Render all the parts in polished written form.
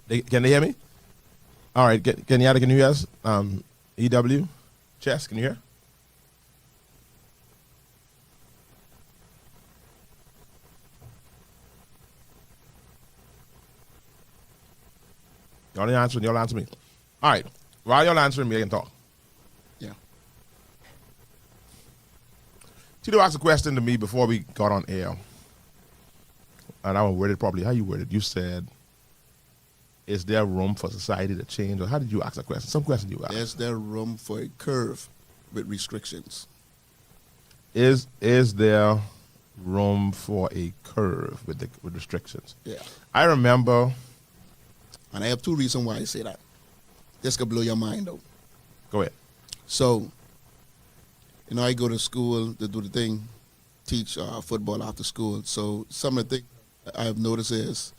Can they hear me? All right, Kenyatta, can you hear us? EW, Chess, can you hear? Y'all answering, y'all answer me. All right, while y'all answering me, I can talk. Yeah. Tito asked a question to me before we got on air. And I was worded probably how you worded. You said, is there room for society to change? Or how did you ask that question? Some question you asked. Is there room for a curve with restrictions? Is there room for a curve with restrictions? Yeah. I remember. And I have two reasons why I say that. This could blow your mind, though. Go ahead. So, I go to school to do the thing, teach football after school. So some of the things I've noticed is,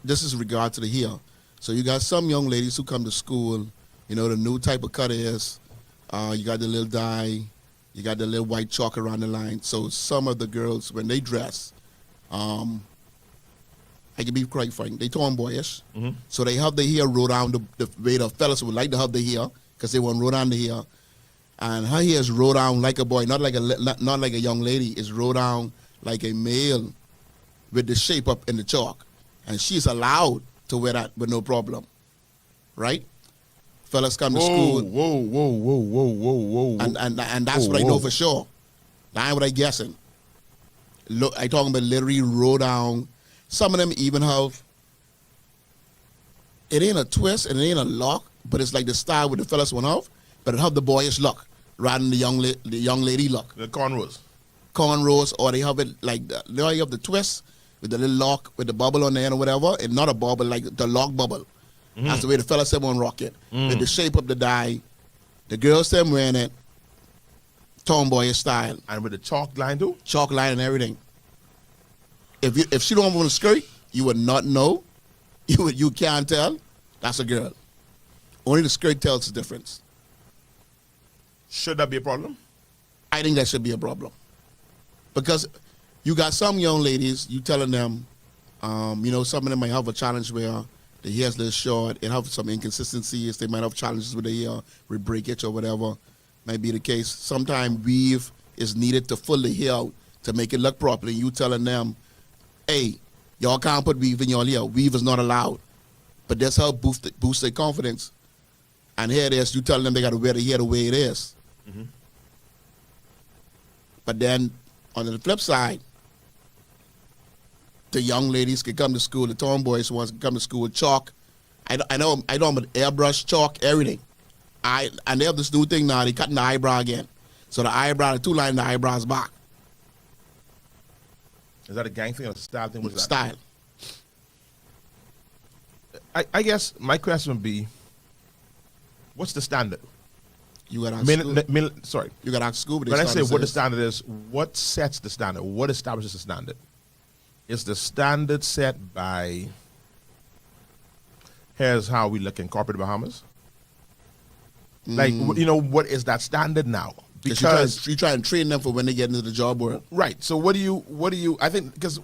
this is regard to the hair. So you got some young ladies who come to school, the new type of cut is, you got the little dye, you got the little white chalk around the line. So some of the girls, when they dress, I can be quite frank, they tomboyish. Mm-hmm. So they have the hair roll down the way the fellas would like to have the hair, because they want to roll down the hair. And her hair is rolled down like a boy, not like a young lady. It's rolled down like a male with the shape up in the chalk. And she's allowed to wear that with no problem. Right? Fellas come to school. Whoa. And that's what I know for sure. That ain't what I guessing. Look, I talking about literally roll down. Some of them even have, it ain't a twist and it ain't a lock, but it's like the style with the fellas went off, but it have the boyish look rather than the young lady look. The cornrows. Cornrows, or they have it like, you have the twist with the little lock with the bubble on the end or whatever, and not a bubble, like the lock bubble. Mm-hmm. That's the way the fellas said on rock it. With the shape of the dye. The girls them wearing it, tomboyish style. And with the chalk line too? Chalk line and everything. If she don't want a skirt, you would not know. You can't tell. That's a girl. Only the skirt tells the difference. Should that be a problem? I think that should be a problem. Because you got some young ladies, you telling them, some of them might have a challenge where the hair's a little short, it have some inconsistencies, they might have challenges with the hair, with breakage or whatever, might be the case. Sometimes weave is needed to pull the hair out to make it look properly. You telling them, hey, y'all can't put weave in your hair. Weave is not allowed. But that's how boost their confidence. And here it is, you telling them they got to wear the hair the way it is. Mm-hmm. But then, on the flip side, the young ladies can come to school, the tomboys ones can come to school with chalk. I know with airbrush, chalk, everything. And they have this new thing now, they cutting the eyebrow again. So the eyebrow, the two lines, the eyebrows back. Is that a gang thing or a style thing? What's that? Style. I guess my question would be, what's the standard? You got to ask school. You got to ask school. When I say what the standard is, what sets the standard? What establishes the standard? Is the standard set by, here's how we look in corporate Bahamas? Like, what is that standard now? Because you try and train them for when they get into the job world. Right. So what do you, I think, because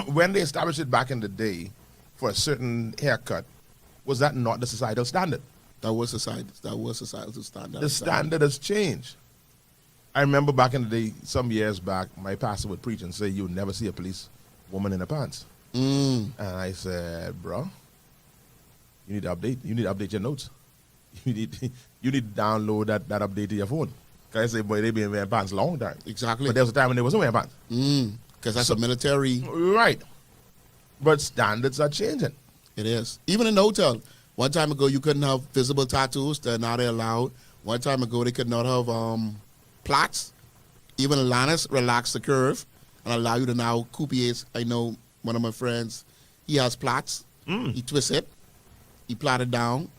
when they established it back in the day for a certain haircut, was that not the societal standard? That was societal standard. The standard has changed. I remember back in the day, some years back, my pastor would preach and say, you'll never see a police woman in her pants. And I said, bro, you need to update your notes. You need to download that update to your phone. Because I say, boy, they been wearing pants a long time. Exactly. But there was a time when they wasn't wearing pants. Because that's a military. Right. But standards are changing. It is. Even in the hotel. One time ago, you couldn't have visible tattoos. Now they're allowed. One time ago, they could not have plaques. Even Alanis relaxed the curve and allow you to now coupiers. I know one of my friends, he has plaits. He twists it. He plait it down.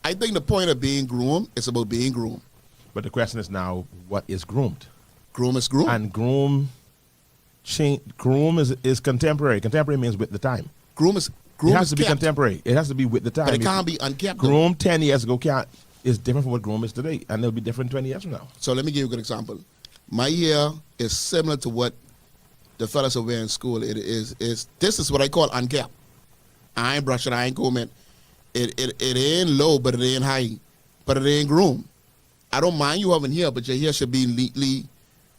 I think the point of being groomed is about being groomed. But the question is now, what is groomed? Groom is groom. And groom is contemporary. Contemporary means with the time. It has to be contemporary. It has to be with the time. But it can't be unkept. Groom 10 years ago is different from what groom is today, and it'll be different 20 years from now. So let me give you a good example. My hair is similar to what the fellas are wearing in school, this is what I call unkept. I ain't brushing, I ain't combing. It ain't low, but it ain't high, but it ain't groomed. I don't mind you having hair, but your hair should be neatly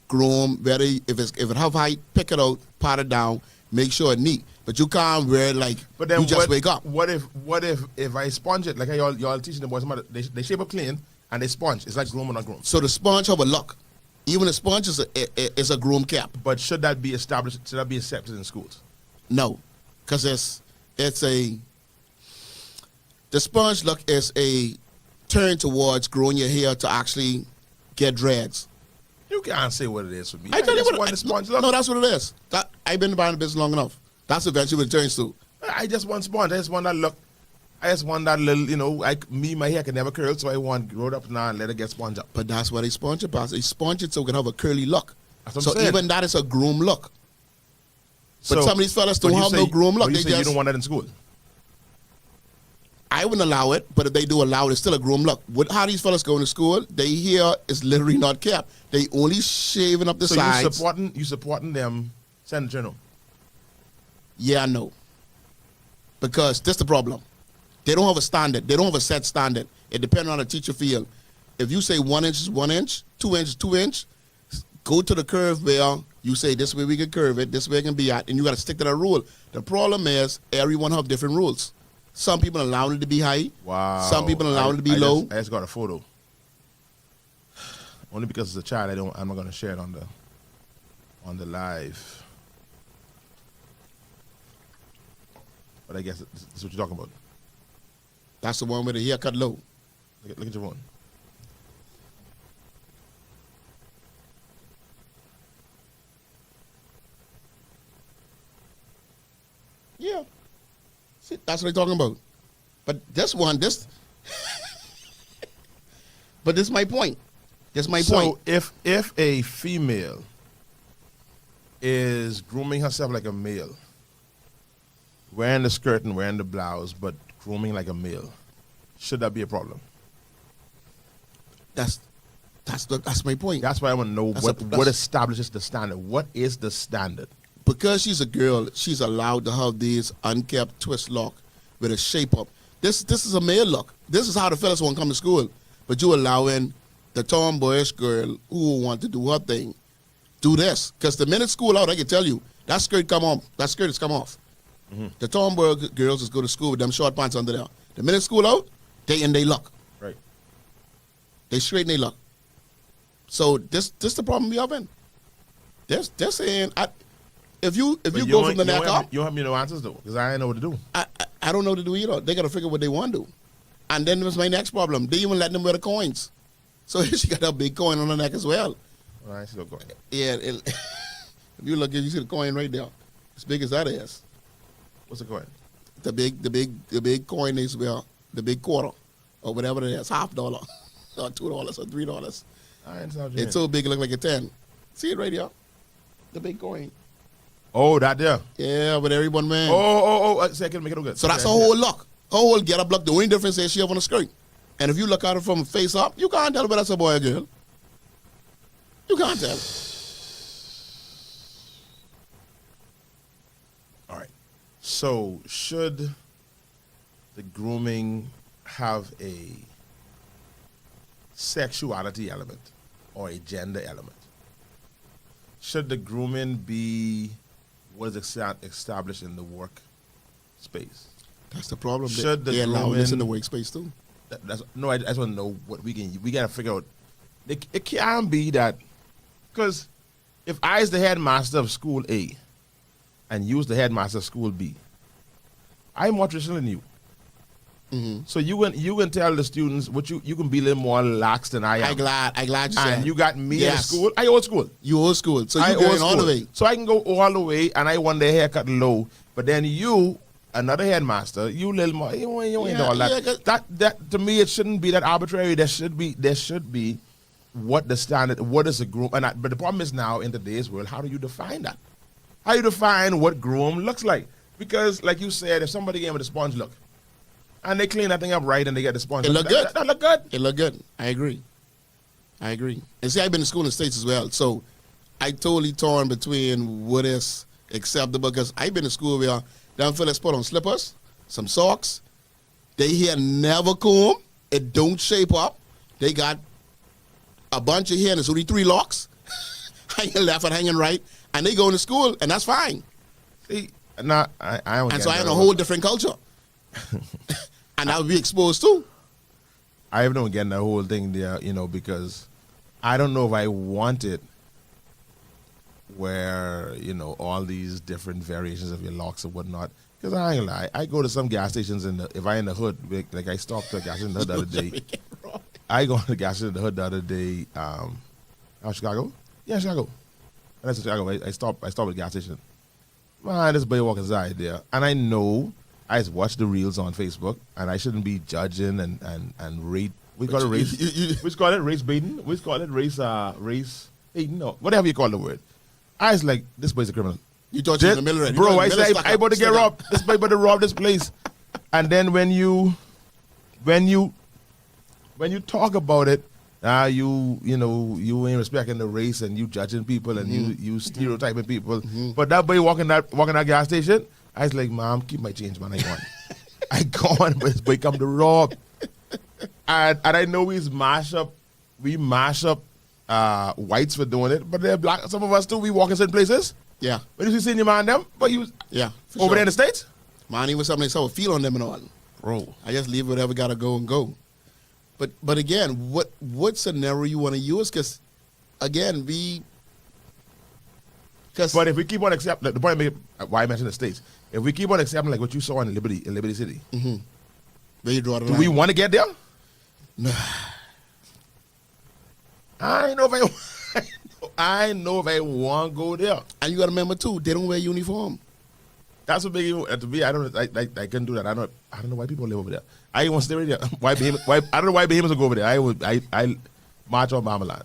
groomed. Very, if it have height, pick it out, pat it down, make sure it's neat. But you can't wear it like But then you just wake up. What if I sponge it like how y'all teaching the boys? They shape up clean and they sponge. It's like groom or not groom. So the sponge have a look. Even the sponge is a groom cap. But should that be established? Should that be accepted in schools? No, because the sponge look is a turn towards growing your hair to actually get dreads. You can't say what it is for me. I tell you just what want the sponge look. No, that's what it is. I've been buying the business long enough. That's eventually what it turns to. I just want sponge. I just want that look. I just want that little, my hair can never curl, so I want grow it up now and let it get sponged up. But that's why they sponge it, Pastor. They sponge it so it can have a curly look. That's what I'm So saying. even that is a groom look. But So- some of these fellas don't but you have say- no groom look. but They you say you just, don't want that in school. I wouldn't allow it, but if they do allow it, it's still a groom look. How these fellas go to school, their hair is literally not kept. They only shaving up the So sides. you supporting them send the journal. Yeah, I know. Because this the problem. They don't have a standard. They don't have a set standard. It depends on the teacher feel. If you say 1 inch is 1 inch, 2 inch is 2 inch, go to the curve where you say this way we can curve it, this way it can be at, and you got to stick to that rule. The problem is everyone have different rules. Some people allow it to be high. Wow. Some people allow it to be low. I just got a photo. Only because it's a child, I'm not gonna share it on the live. But I guess this is what you're talking about. That's the one with the haircut low. Look at your one. Yeah. See, that's what they're talking about. But this one, but this is my point. This is my point. So if a female is grooming herself like a male, wearing the skirt and wearing the blouse, but grooming like a male, should that be a problem? That's my point. That's why I want to know what that's- establishes the standard. What is the standard? Because she's a girl, she's allowed to have these unkept twist lock with a shape up. This is a male look. This is how the fellas want to come to school. But you allowing the tomboyish girl who want to do her thing do this. Because the minute school out, I can tell you, that skirt come off. That skirt has come off. Mm-hmm. The tomboy girls just go to school with them short pants under there. The minute school out, they in they luck. Right. They straighten they luck. So this the problem we having. This saying if you go from the neck up, you don't have me no answers though, because I ain't know what to do. I don't know what to do either. They got to figure what they want to do. And then there's my next problem. They even let them wear the coins. So she got a big coin on her neck as well. All right, still going. Yeah. If you look, you see the coin right there. As big as that is. What's the coin? The big coin is well, the big quarter or whatever it is, $50 or $2 or $3. I ain't what you It's so big it look like a 10. See it right there? The big coin. Oh, that there. Yeah, but everyone man. Oh, second, make it look good. So that's Okay, her whole look. Her whole get up look. The only difference is she have on a skirt. And if you look at her from face up, you can't tell whether that's a boy or girl. You can't tell. All right. So should the grooming have a sexuality element or a gender element? Should the grooming be what is established in the work space? That's the problem. Should the they allow this in the grooming- workspace too. I just want to know what we got to figure out. It can't be that, because if I is the headmaster of school A and you is the headmaster of school B, I'm more traditional than you. Mm-hmm. So you can tell the students what you can be a little more lax than I am. I glad you said. And you got me in Yes. school. I old school. You old school, so I you going old all the school. way. So I can go all the way, and I want the haircut low. But then you, another headmaster, you little more. You ain't Yeah, all that. yeah, 'cause- That to me, it shouldn't be that arbitrary. There should be what the standard. What is a groom? But the problem is now in today's world, how do you define that? How you define what groom looks like? Because like you said, if somebody came with a sponge look, and they clean that thing up right, and they get the sponge, It look good. That look good. It look good. I agree. And see, I've been to school in the States as well, so I totally torn between what is acceptable because I've been to school where them fellas put on slippers, some socks. They hair never comb. It don't shape up. They got a bunch of hair and it's only 3 locks. Hanging left and hanging right. And they go to school and that's fine. See, nah, I don't. And so I had a whole different culture. And I would be exposed too. I don't get that whole thing there, because I don't know if I want it where, all these different variations of your locks or whatnot. Because I ain't lie. I go to some gas stations if I in the hood, like I stopped at a gas station in the hood the other day. I go to the gas station in the hood the other day, Chicago? Yeah, Chicago. And I said Chicago, I stopped at the gas station. Man, this boy walking inside there. And I know I just watch the reels on Facebook, and I shouldn't be judging and rate. We call it race. We call it race baiting. We call it race hating. No, whatever you call the word. I was like, this boy's a criminal. You thought you was in the middle. Bro, I said I about to get robbed. This boy about to rob this place. And then when you talk about it, you ain't respecting the race and you judging people and you stereotyping people. But that boy walking that gas station, I was like, Mom, keep my change, man. I gone, but this boy come to rob. And I know we mash up whites for doing it, but they're black. Some of us too, we walk in certain places. Yeah. But you see your man them, but you over there in the States? Man, even something they would feel on them and all. Bro. I just leave whatever gotta go and go. But again, what scenario you want to use? Because again, but if we keep on accepting, the point why I mentioned the States, if we keep on accepting like what you saw in Liberty City, where you draw the do line? we want to get there? Nah. I know if I want to go there. And you got to remember too, they don't wear uniform. That's what big to me. I couldn't do that. I don't know why people live over there. I want to stay right there. I don't know why Bahamas will go over there. I march on Marmalade.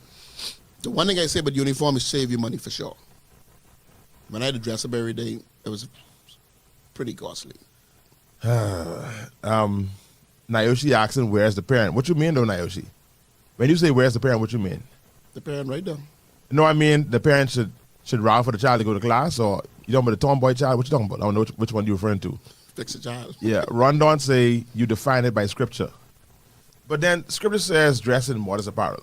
The one thing I say about uniform is save you money for sure. When I had to dress up every day, it was pretty costly. Nayoshi asking, where's the parent? What you mean though, Nayoshi? When you say where's the parent, what you mean? The parent right there. No, I mean the parent should ride for the child to go to class, or you talking about the tomboy child? What you talking about? I don't know which one you're referring to. Fix a child. Yeah, Rondon say you define it by scripture. But then scripture says dress in modest apparel.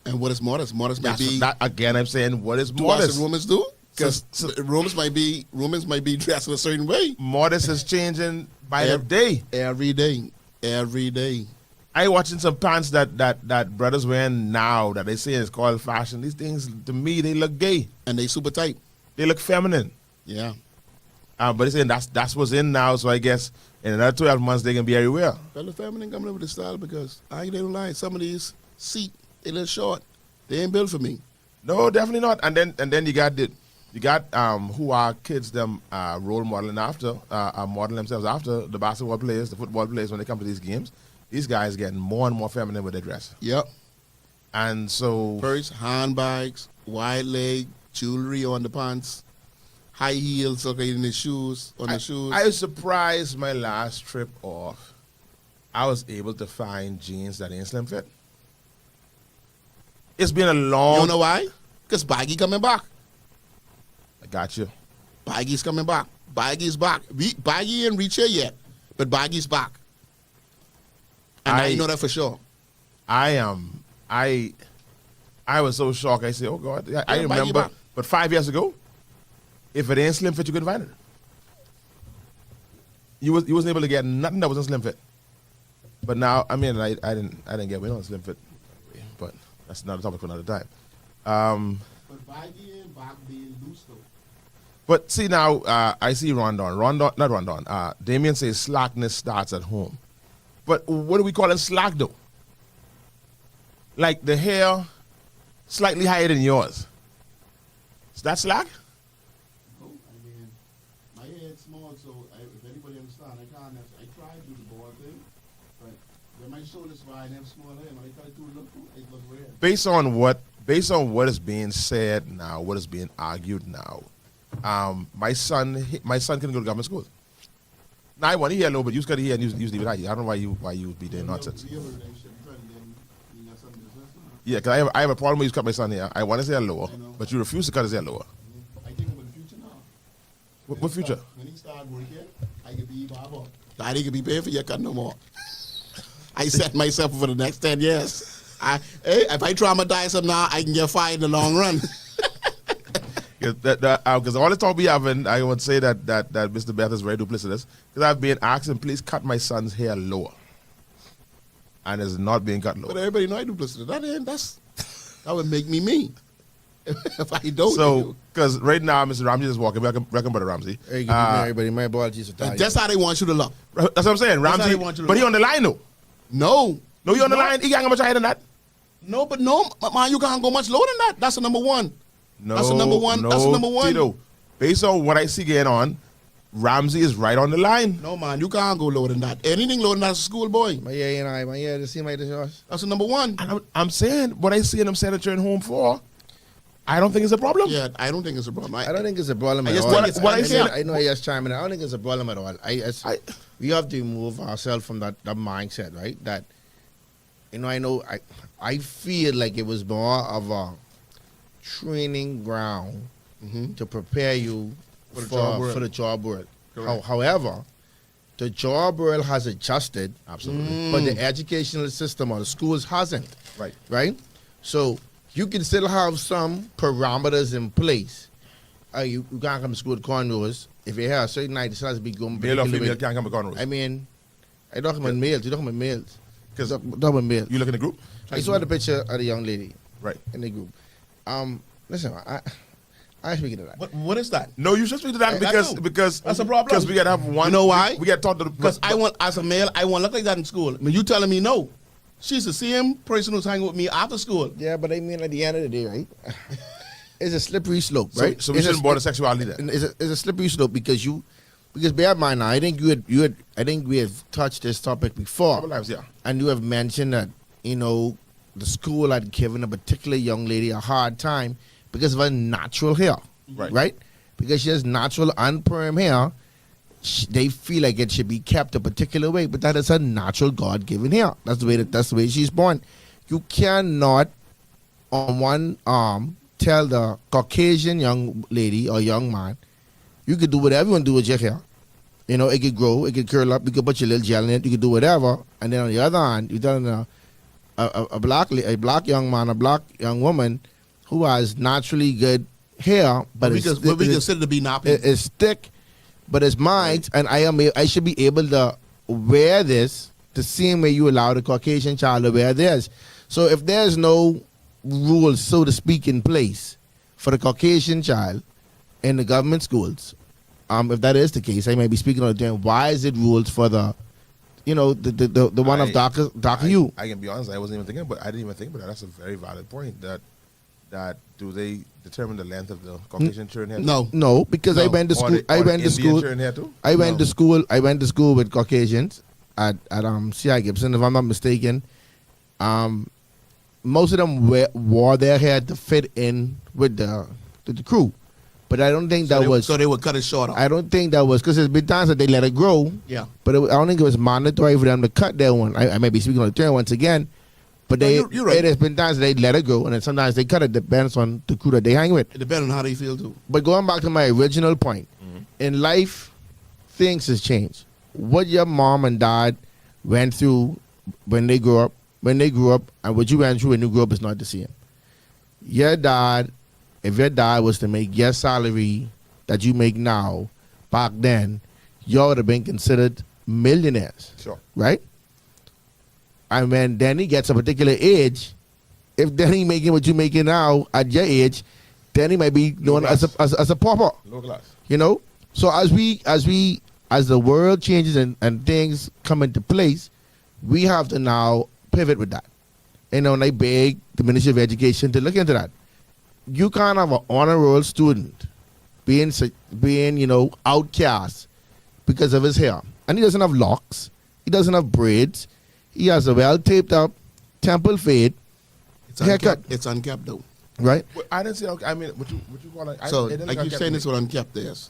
And what is modest? Modest might be... Again, I'm saying what is do modest? What Romans do? Because Romans might be dressed in a certain way. Modest is changing by the day. Every day. Every day. I watching some pants that brothers wearing now that they say is called fashion. These things, to me, they look gay. And they super tight. They look feminine. Yeah. But they're saying that's what's in now, so I guess in another 12 months they can be everywhere. Well, the feminine coming up with the style because I ain't gonna lie, some of these they little short. They ain't built for me. No, definitely not. And then you got who our kids them role modeling after, modeling themselves after the basketball players, the football players when they come to these games. These guys getting more and more feminine with their dress. Yep. And so purse, handbags, wide leg, jewelry on the pants, high heels in the shoes, the shoes. I was surprised my last trip off. I was able to find jeans that ain't slim fit. It's been a long... You know why? Because baggy coming back. I got you. Baggy's coming back. Baggy's back. Baggy ain't reach here yet, but baggy's back. And I know that for sure. I was so shocked. I said, oh, God. I remember, but 5 years ago, if it ain't slim fit, you couldn't find it. You wasn't able to get nothing that wasn't slim fit. But now, I mean, I didn't get on slim fit. But that's another topic for another time. But baggy and back being loose, though. But see now, I see Damien says slackness starts at home. But what do we call it slack though? Like the hair slightly higher than yours. Is that slack? No, I mean, my head's small, so if anybody understand, I try to do the ball thing, but when my shoulders wide and have small hair, when I try to do it look weird. Based on what is being said now, what is being argued now, my son can go to government school. Now I want to hear a little bit. You just got to hear and use leave it out. I don't know why you be doing nonsense. Yeah, because I have a problem with you cut my son here. I want his hair lower, I know. but you refuse to cut his hair lower. I think about the future now. What future? When he start working, I could be barber. Daddy could be paying for your cut no more. I set myself for the next 10 years. If I traumatize him now, I can get fired in the long run. Because all the talk we having, I would say that Mr. Beth is very duplicitous. Because I've been asking, please cut my son's hair lower. And it's not being cut lower. But everybody know I duplicitous. That would make me mean. If I don't. So, because right now, Mr. Ramsey is walking. Welcome, Brother Ramsey. Hey, good evening, everybody. My apologies for time. That's how they want you to look. That's what I'm saying. That's how Ramsey, they want you to but he look. on the line, though. No. No, you on the line. He can't go much higher than that. No, man, you can't go much lower than that. That's the number one. No, That's the number one. No, That's the number one. Tito, based on what I see going on, Ramsey is right on the line. No, man, you can't go lower than that. Anything lower than that is a schoolboy. My yeah, the same like this yours. That's the number one. And I'm saying what I see him senator home for, I don't think it's a problem. Yeah, I don't think it's a problem. I don't think it's a problem I at just all. think it's- I said- I know you're chiming in. I don't think it's a problem at all. We have to remove ourselves from that mindset, right? That, I feel like it was more of a training ground to prepare you For the job world. for the job world. Correct. However, the job world has adjusted, Absolutely. but the educational system or the schools hasn't. Right. Right? So you can still have some parameters in place. You can't come to school with cornrows. If you have a certain night, it has to be going Male or particular female way. can't come to cornrows. I mean, I don't come with males. You don't come with males. Because Don't come with males. you look in the group. I saw the picture of the young lady Right. in the group. Listen, I speaking to that. What is that? No, you should speak to that because That's a problem. Because we gotta have one. You know why? We got taught to Because as a male, I want to look like that in school. I mean, you telling me no. She's the same person who's hanging with me after school. Yeah, but I mean, at the end of the day, right? It's a slippery slope, So, right? so we shouldn't border sexuality there. It's a slippery slope because bear in mind now, I think I think we have touched this topic before. Couple lives, yeah. And you have mentioned that, the school had given a particular young lady a hard time because of her natural hair. Right. Because she has natural unperm hair, they feel like it should be kept a particular way, but that is her natural God-given hair. That's the way she's born. You cannot, on one arm, tell the Caucasian young lady or young man, you could do whatever you want to do with your hair. It could grow, it could curl up, you could put your little gel in it, you could do whatever. And then on the other hand, you're telling a black young man, a black young woman who has naturally good hair, but we consider to be nappy. it's thick, but it's mine, and I should be able to wear this the same way you allow the Caucasian child to wear theirs. So if there's no rules, so to speak, in place for the Caucasian child in the government schools, if that is the case, I might be speaking on the term. Why is it rules for the one of darker hue? I can be honest, I wasn't even thinking, but I didn't even think about that. That's a very valid point. That do they determine the length of the Caucasian children hair? No. Because I went to school. I went to school. I went to school. I went to school with Caucasians at C.I. Gibson, if I'm not mistaken. Most of them wore their hair to fit in with the crew, but I don't think So they would cut it short off. I don't think that was because there's been times that they let it grow. Yeah. But I don't think it was mandatory for them to cut their one. I may be speaking on the term once again, but you're right. There's been times that they let it grow, and then sometimes they cut it. Depends on the crew that they hang with. It depends on how they feel too. But going back to my original point, in life, things has changed. What your mom and dad went through when they grew up, and what you went through when you grew up is not the same. Your dad, if your dad was to make your salary that you make now, back then, you would have been considered millionaires. Sure. Right? And when Danny gets a particular age, if Danny making what you're making now at your age, Danny might be known as a pauper. Low class. So as the world changes and things come into place, we have to now pivot with that. And I beg the Ministry of Education to look into that. You can't have an honor roll student being outcast because of his hair. And he doesn't have locks. He doesn't have braids. He has a well taped up temple fade haircut. It's unkept though. Right? Well, I didn't say. I mean, what you call it? So it like you're saying, it's what unkept is.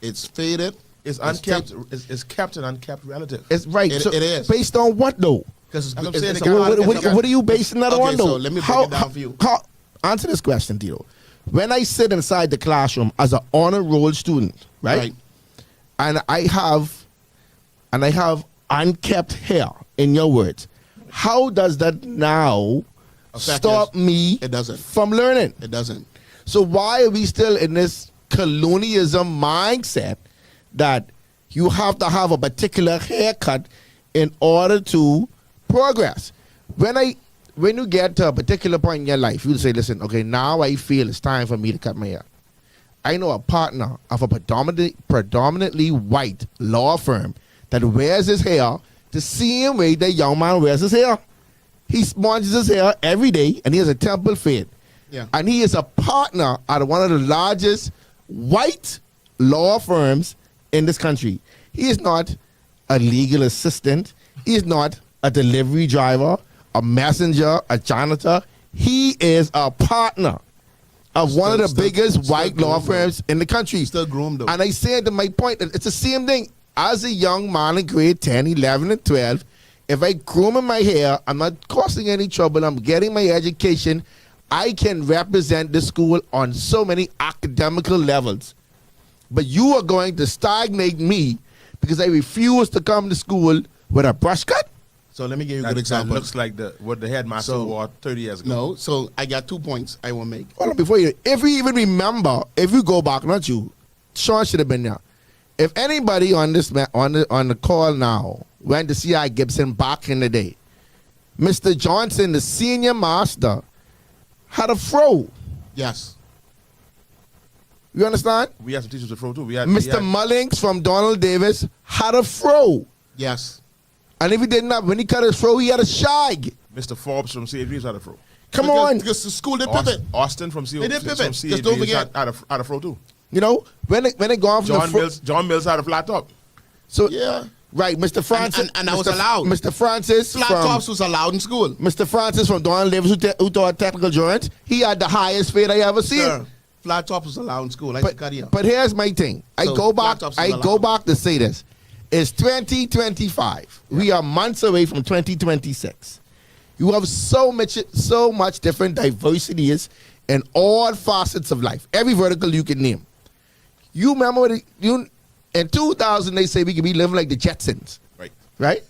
It's faded. It's unkept. It's kept and unkept relative. It's right. It So is. based on what though? Because That's what I'm saying, it's they a got- part- What are you basing that Okay, on, though? so let me break it down for you. Answer this question, Tito. When I sit inside the classroom as an honor roll student, right? And I have unkept hair, in your words, how does that now Affect stop us? me It doesn't. from learning? It doesn't. So why are we still in this colonialism mindset that you have to have a particular haircut in order to progress? When you get to a particular point in your life, you say, listen, okay, now I feel it's time for me to cut my hair. I know a partner of a predominantly white law firm that wears his hair the same way that young man wears his hair. He sponges his hair every day, and he has a temple fade. Yeah. And he is a partner out of one of the largest white law firms in this country. He is not a legal assistant. He is not a delivery driver, a messenger, a janitor. He is a partner of one of the biggest white law firms in the country. Still groomed, though. And I said to my point that it's the same thing. As a young man in grade 10, 11, and 12, if I groom my hair, I'm not causing any trouble. I'm getting my education. I can represent the school on so many academical levels. But you are going to stagnate me because I refuse to come to school with a brush cut? So let me give you a That, good example. that looks like what the headmaster So- wore 30 years ago. No, so I got 2 points I will make. Hold on, before you, if you even remember, if you go back, not you, Sean should have been there. If anybody on this on the call now went to see I Gibson back in the day, Mr. Johnson, the senior master, had a fro. Yes. You understand? We had some teachers with fro too. We had Mr. Mullings from Donald Davis had a fro. Yes. And if he didn't have, when he cut his fro, he had a shag. Mr. Forbes from St. Reeves had a fro. Come Because- on. Because the school did pivot. Austin from C. They did pivot. From C. Just don't forget. had a fro too. You know, when they go off John Mills had a flat top. So, Yeah. right, Mr. Francis. And that was Mr. allowed. Mr. Francis Flat from, tops was allowed in school. Mr. Francis from Donald Davis, who taught technical drawings, he had the highest fade I ever seen. Sir, flat tops was allowed in school. I cut here. But here's my thing. I So, go back. laptops is I go allowed. back to say this. It's 2025. We are months away from 2026. You have so much different diversities in all facets of life. Every vertical you can name. You remember in 2000 they say we could be living like the Jetsons, Right. right?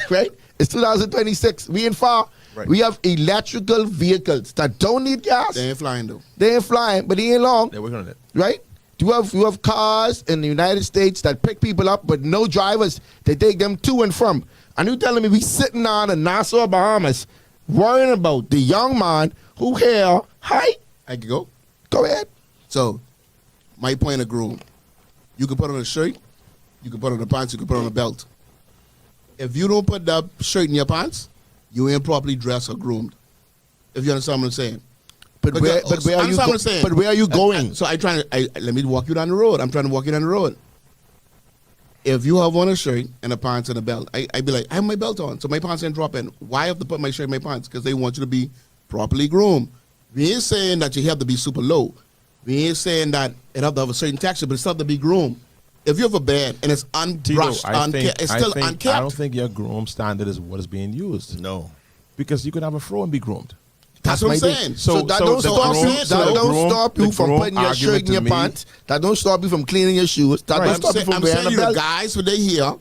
Right? It's 2026. We in far. Right. We have electrical vehicles that don't need gas. They ain't flying though. They ain't flying, but they ain't long. They're working on it. Right? You have cars in the United States that pick people up, but no drivers. They take them to and from. And you telling me we sitting on in Nassau, Bahamas, worrying about the young man who hair high? I can go. Go ahead. So, my point of groom. You can put on a shirt, you can put on a pants, you can put on a belt. If you don't put that shirt in your pants, you ain't properly dressed or groomed. If you understand what I'm saying. But where are you? Understand what I'm saying. But where are you going? So let me walk you down the road. I'm trying to walk you down the road. If you have on a shirt and a pants and a belt, I be like, I have my belt on, so my pants ain't dropping. Why have to put my shirt in my pants? Because they want you to be properly groomed. We ain't saying that you have to be super low. We ain't saying that it have to have a certain texture, but it's still have to be groomed. If you have a bed and it's unbrushed, it's still unkept. I don't think your groom standard is what is being used. No. Because you could have a fro and be groomed. That's what I'm my thing. saying. So that don't stop you from putting your shirt in your pants. That don't stop you from cleaning your shoes. That don't stop you from I'm wearing saying a you the belt. guys when they here,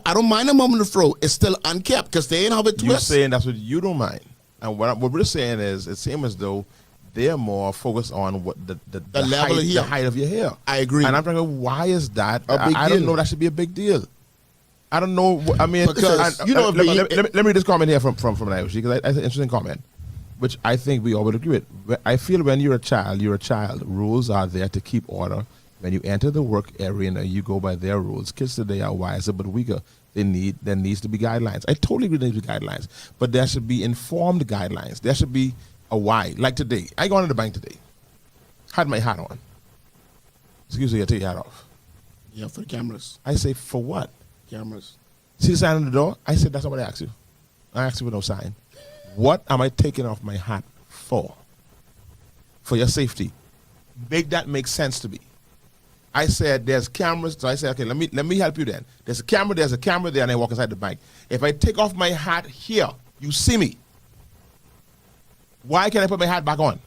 I don't mind them on the fro. It's still unkept because they ain't have it You're twist. saying that's what you don't mind. And what we're saying is it seems as though they're more focused on what the level height, of hair. the height of your hair. I agree. And I'm thinking, why is that? A big I don't deal. know that should be a big deal. I don't know. I mean, Because, and, you know, let me read this comment here from Irish because it's an interesting comment, which I think we all would agree with. I feel when you're a child. Rules are there to keep order. When you enter the work arena, you go by their rules. Kids today are wiser but weaker. There needs to be guidelines. I totally agree there needs to be guidelines, but there should be informed guidelines. There should be a why. Like today, I go into the bank today, had my hat on. Excuse me, I take your hat off. Yeah, for the cameras. I say, for what? Cameras. See the sign on the door? I said, that's not what I asked you. I asked you for no sign. What am I taking off my hat for? For your safety. Make that make sense to me. I said, there's cameras. So I said, okay, let me help you then. There's a camera there, and I walk inside the bank. If I take off my hat here, you see me. Why can't I put my hat back on?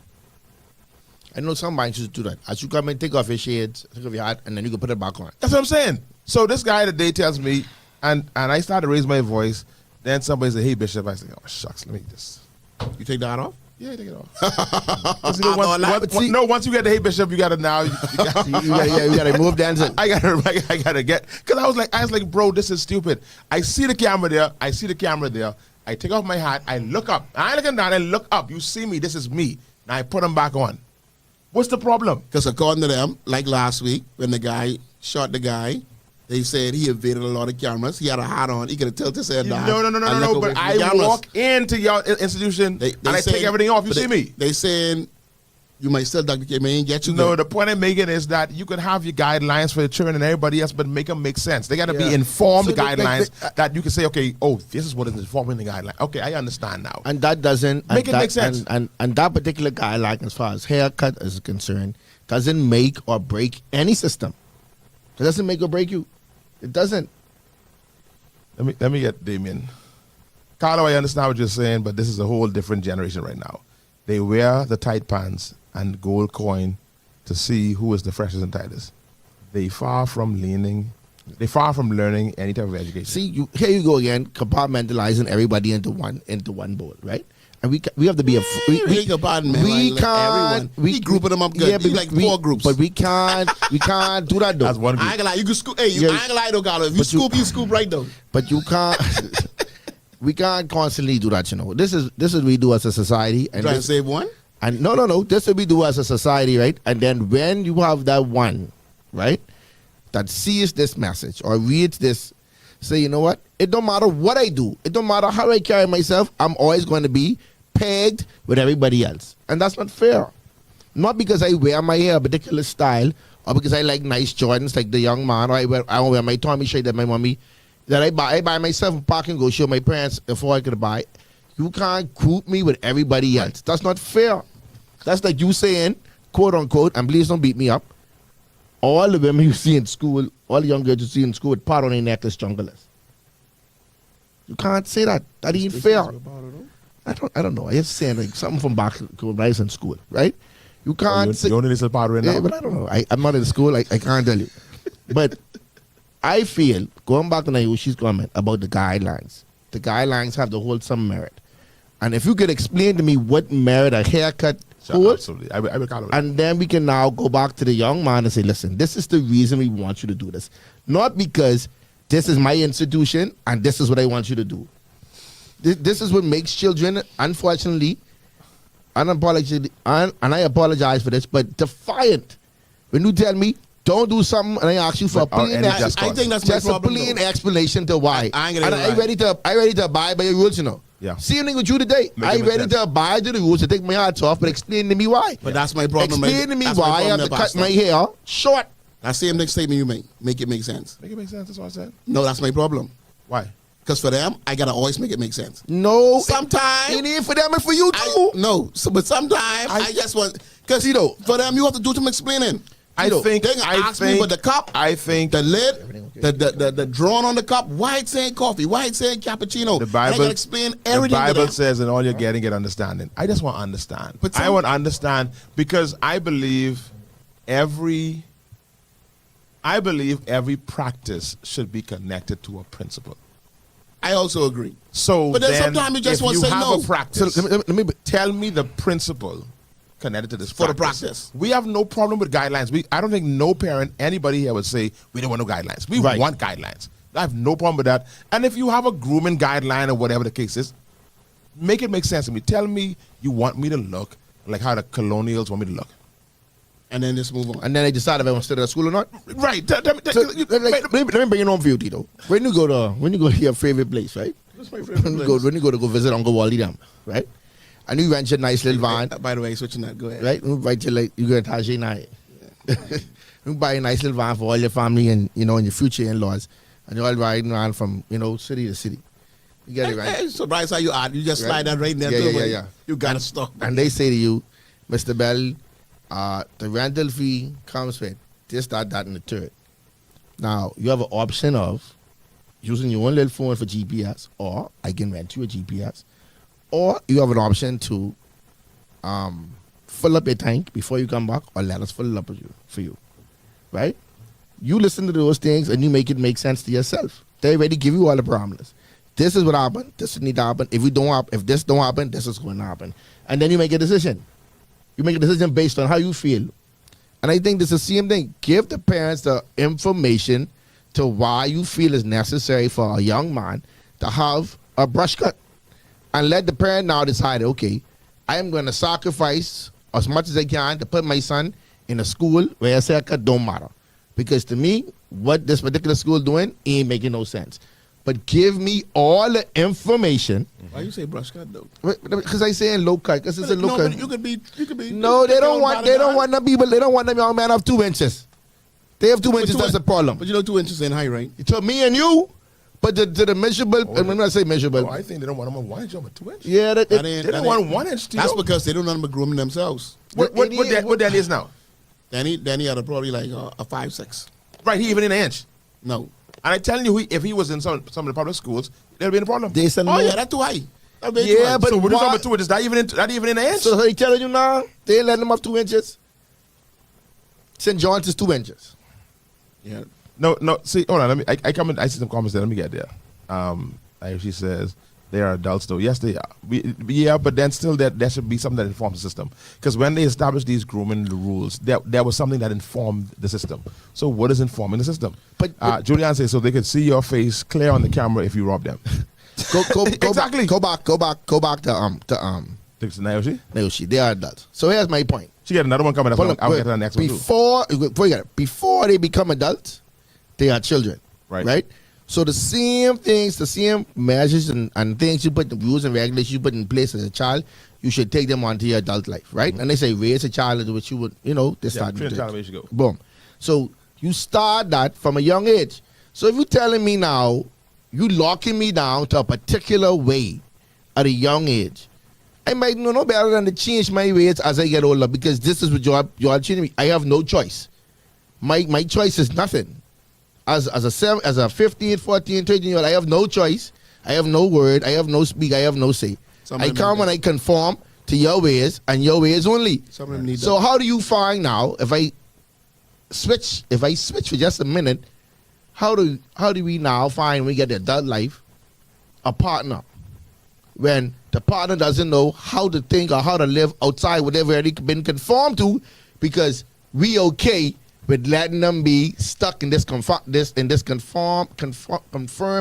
I know some banks used to do that. As you come and take off your shades, take off your hat, and then you can put it back on. That's what I'm saying. So this guy today tells me, and I started to raise my voice. Then somebody said, hey, Bishop. I said, oh, shucks, let me just. You take that off? Yeah, take it off. Once you get the hey, Bishop, you got to now. You got to move Denczil. I gotta get, because I was like, bro, this is stupid. I see the camera there. I take off my hat. I look up. I ain't looking down. I look up. You see me. This is me. Now I put them back on. What's the problem? Because according to them, like last week, when the guy shot the guy, they said he evaded a lot of cameras. He had a hat on. He could have tilted his head down. No. But I walk into your institution and I take everything off. You see me? They saying you might still duck the camera and get you. No, good. the point I'm making is that you can have your guidelines for the children and everybody else, but make them make sense. They got to be informed guidelines that you can say, okay, oh, this is what is informing the guideline. Okay, I understand now. And that doesn't make sense. And that particular guideline, as far as haircut is concerned, doesn't make or break any system. It doesn't make or break you. It doesn't. Let me get Damien. Carlo, I understand what you're saying, but this is a whole different generation right now. They wear the tight pants and gold coin to see who is the freshest and tightest. They far from learning any type of education. See, here you go again, compartmentalizing everybody into one bowl, right? And we have to be we can't grouping them up good. Yeah, like 4 groups. But we can't do that though. That's one group. I ain't gonna lie, you can scoop. Hey, I ain't gonna lie though, Carlo. If you scoop right though. But you can't. We can't constantly do that, you know. This is what we do as a society. And trying to save one? And no. This is what we do as a society, right? And then when you have that one, right, that sees this message or reads this, say, you know what? It don't matter what I do. It don't matter how I carry myself. I'm always going to be pegged with everybody else. And that's not fair. Not because I wear my hair a particular style or because I like nice Jordans like the young man, or I wear my Tommy shirt that my mommy, that I buy myself a park and go show my parents before I could buy. You can't group me with everybody else. That's not fair. That's like you saying, quote unquote, and please don't beat me up, all the women you see in school, all the young girls you see in school with part on their neck is junglers. You can't say that. That ain't fair. I don't know. I just saying like something from back when I was in school, right? You can't say. You only listen part right now. Yeah, but I don't know. I'm not in school. I can't tell you. But I feel, going back to Nayushi's comment about the guidelines have to hold some merit. And if you could explain to me what merit a haircut holds, absolutely. I will call it. And then we can now go back to the young man and say, listen, this is the reason we want you to do this. Not because this is my institution and this is what I want you to do. This is what makes children, unfortunately, unapologetically, and I apologize for this, but defiant. When you tell me, don't do something, and I ask you for a plain I think that's my problem, a plain explanation to why. I ready to abide by your rules, you know. Yeah. See anything with you today. I ready to abide to the rules to take my hats off, but explain to me why. But that's my problem. Explain to me why I have to cut my hair short. That's the same next statement you make it make sense. Make it make sense, that's what I said. No, that's my problem. Why? Because for them, I gotta always make it make sense. No. Sometimes. It ain't for them, it's for you too. But sometimes I just want, because Tito, for them, you have to do some explaining. I think me with the cup. I think the lid, the drawing on the cup. Why it saying coffee? Why it saying cappuccino? The Bible. I gotta explain everything. The Bible says, "In all you're getting, get understanding." I just want to understand. But I want to understand because I believe every practice should be connected to a principle. I also agree. So, but then sometimes you just want to say no. A practice, so let me tell me the principle connected to this for the practice. We have no problem with guidelines. I don't think no parent, anybody here would say we don't want no guidelines. We want guidelines. I have no problem with that. And if you have a grooming guideline or whatever the case is, make it make sense to me. Tell me you want me to look like how the colonials want me to look. And then just move on. And then they decide if I want to stay at school or not. Right. Let me bring it on for you, Tito. When you go to your favorite place, right? What's my favorite place? When you go to visit Uncle Wally them, right? And you rent your nice little van. By the way, switching that. Go ahead. Right? You go to Tajay night. You buy a nice little van for all your family and and your future in-laws, and you're all riding around from city to city. You get it right. Hey, surprise how you are. You just slide that right in there. Yeah. You gotta stop. And they say to you, Mr. Bell, the rental fee comes with this, that, and the third. Now, you have an option of using your own little phone for GPS, or I can rent you a GPS, or you have an option to fill up your tank before you come back, or let us fill it up for you, right? You listen to those things and you make it make sense to yourself. They already give you all the parameters. This is what happened. This is need to happen. If this don't happen, this is going to happen. And then you make a decision. You make a decision based on how you feel. And I think this is the same thing. Give the parents the information to why you feel is necessary for a young man to have a brush cut. And let the parent now decide, okay, I am going to sacrifice as much as I can to put my son in a school where a haircut don't matter. Because to me, what this particular school doing ain't making no sense. But give me all the information. Why you say brush cut though? Because I say in low cut. Because it's a low cut. You could be. No, they don't want them people. They don't want them young men have 2 inches. They have 2 inches. That's the problem. But 2 inches in height, right? To me and you, but to the measurable. And when I say measurable, I think they don't want them on 1 inch over 2 inches. Yeah, they don't want 1 inch. That's because they don't know them grooming themselves. What that is now? Danny had probably like a 5'6". Right, he even in an inch. No. And I'm telling you, if he was in some of the public schools, there'd be a problem. They send Oh yeah, that's too high. Yeah, but so we're why- talking about 2 inches. Not even in an inch. So they telling you now they ain't letting them have 2 inches. St. John's is 2 inches. Yeah. No. See, hold on. I come in. I see some comments there. Let me get there. She says they are adults, though. Yes, they are. But then still, there should be something that informs the system. Because when they established these grooming rules, there was something that informed the system. So what is informing the system? But Julian says so they could see your face clear on the camera if you rob them. Go Exactly. Go back to Naoshi? They are adults. So here's my point. She got another one coming up. I'll get to the next one too. Before they become adults, they are children. Right? So the same things, the same measures and things you put, the rules and regulations you put in place as a child, you should take them onto your adult life, right? Mm-hmm. And they say raise a child into which you would, they start train a with child it. where you should go. Boom. So you start that from a young age. So if you're telling me now, you locking me down to a particular way at a young age, I might know no better than to change my ways as I get older because this is what you're changing me. I have no choice. My choice is nothing. As a 15, 14, 13-year-old, I have no choice. I have no word. I have no speak. I have no say. I come and I conform to your ways and your ways only. So how do you find now if I switch for just a minute? How do we now find when we get the adult life a partner when the partner doesn't know how to think or how to live outside what they've already been conformed to because we okay with letting them be stuck in this confirm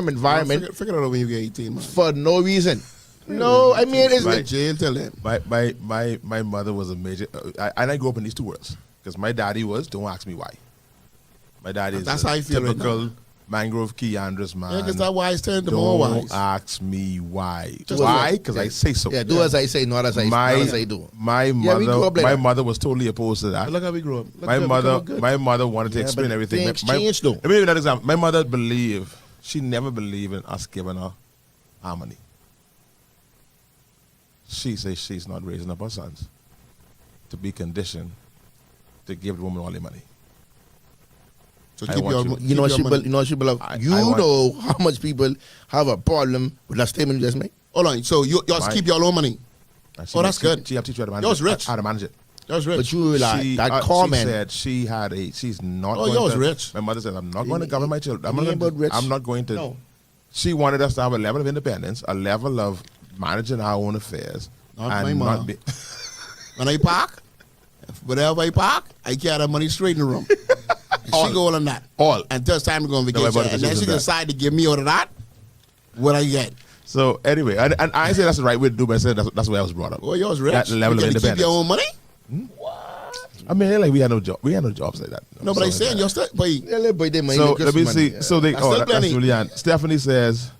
environment. Figure it out when you get 18, man. For no reason. No, I mean it's like jail till then. My mother was a major, and I grew up in these two worlds because my daddy was. Don't ask me why. My daddy is That's how I feel typical right Mangrove Keandras man. Yeah, because that wise turned to more wise. Don't ask me why. Just why? like- Because I say so. Yeah, do as I say, not as I do. My we grew up like my that. mother was totally opposed to that. But look how we grew up. My mother wanted to explain but everything. things changed, though. Let me give you another example. My mother she never believed in us giving her harmony. She says she's not raising up her sons to be conditioned to give the woman all the money. So I keep want your, you- You know keep your money. she belong. I You want- know how much people have a problem with that statement you just made? Hold on. So y'all Mine. keep your own money. And she- that's good. She have to teach you how to manage Yours it. rich. How to manage it. Yours rich. But you realize that She comment. said she's not Oh, going yours to. rich. My mother said, I'm not going to govern my children. it ain't about rich. I'm not going to. No. She wanted us to have a level of independence, a level of managing our own affairs. Not and my mom. not be, When I park, whatever I park, I carry that money straight in the room. And she go on that. all. Until it's time to go on my vacation. brother And then was she that. decide to give me all of that. What I get? So anyway, and I say that's the right way to do, but I said that's the way I was brought up. Well, yours rich. That level you of get to keep your independence. own money? I mean, like we had no job. We had no jobs like that. No, but I'm saying you're still. But Yeah, little boy, they might So make let me us see. money. So they. That's still That's plenty. Julianne. Stephanie says,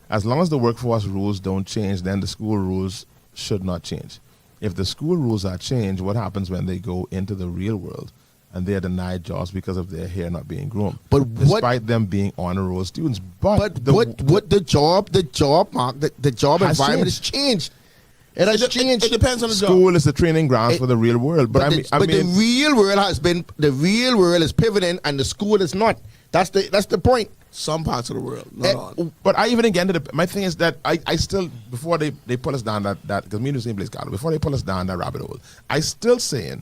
as long as the workforce rules don't change, then the school rules should not change. If the school rules are changed, what happens when they go into the real world and they are denied jobs because of their hair not being groomed? But what- despite them being honor roll students, But the job, Mark, the job Has environment changed. has changed. It has changed. It depends on the job. School is the training ground for the real world. But I mean, the real world is pivoting, and the school is not. That's the point. Some parts of the world, not all. But I even didn't get into my thing is that I still, before they pull us down that because me and the same place, Carlo, before they pull us down that rabbit hole, I still saying,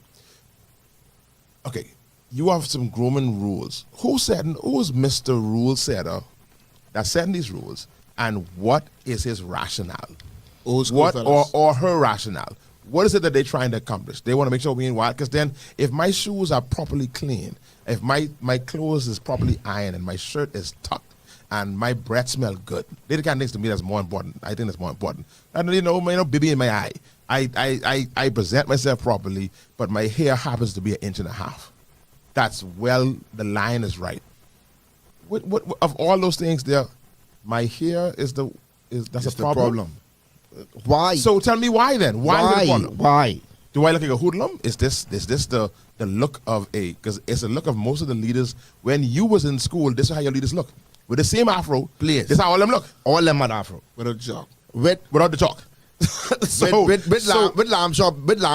okay, you have some grooming rules. Who's Mr. Rule Setter that's setting these rules, and what is his rationale? Old school What fellas. or her rationale? What is it that they're trying to accomplish? They want to make sure we ain't wild. Because then, if my shoes are properly clean, if my clothes is properly ironed, and my shirt is tucked, and my breath smell good, they're the kind of things to me that's more important. I think that's more important. And baby in my eye. I present myself properly, but my hair happens to be 1.5 inches. That's the line is right. What of all those things there, my hair is that's a problem. Why? So tell me why then? Why is it a problem? Why? Do I look like a hoodlum? Is this the look of because it's the look of most of the leaders when you was in school? This is how your leaders look with the same afro. Please. This is how all them look All them are afro. Without a job. without the chalk. With lamb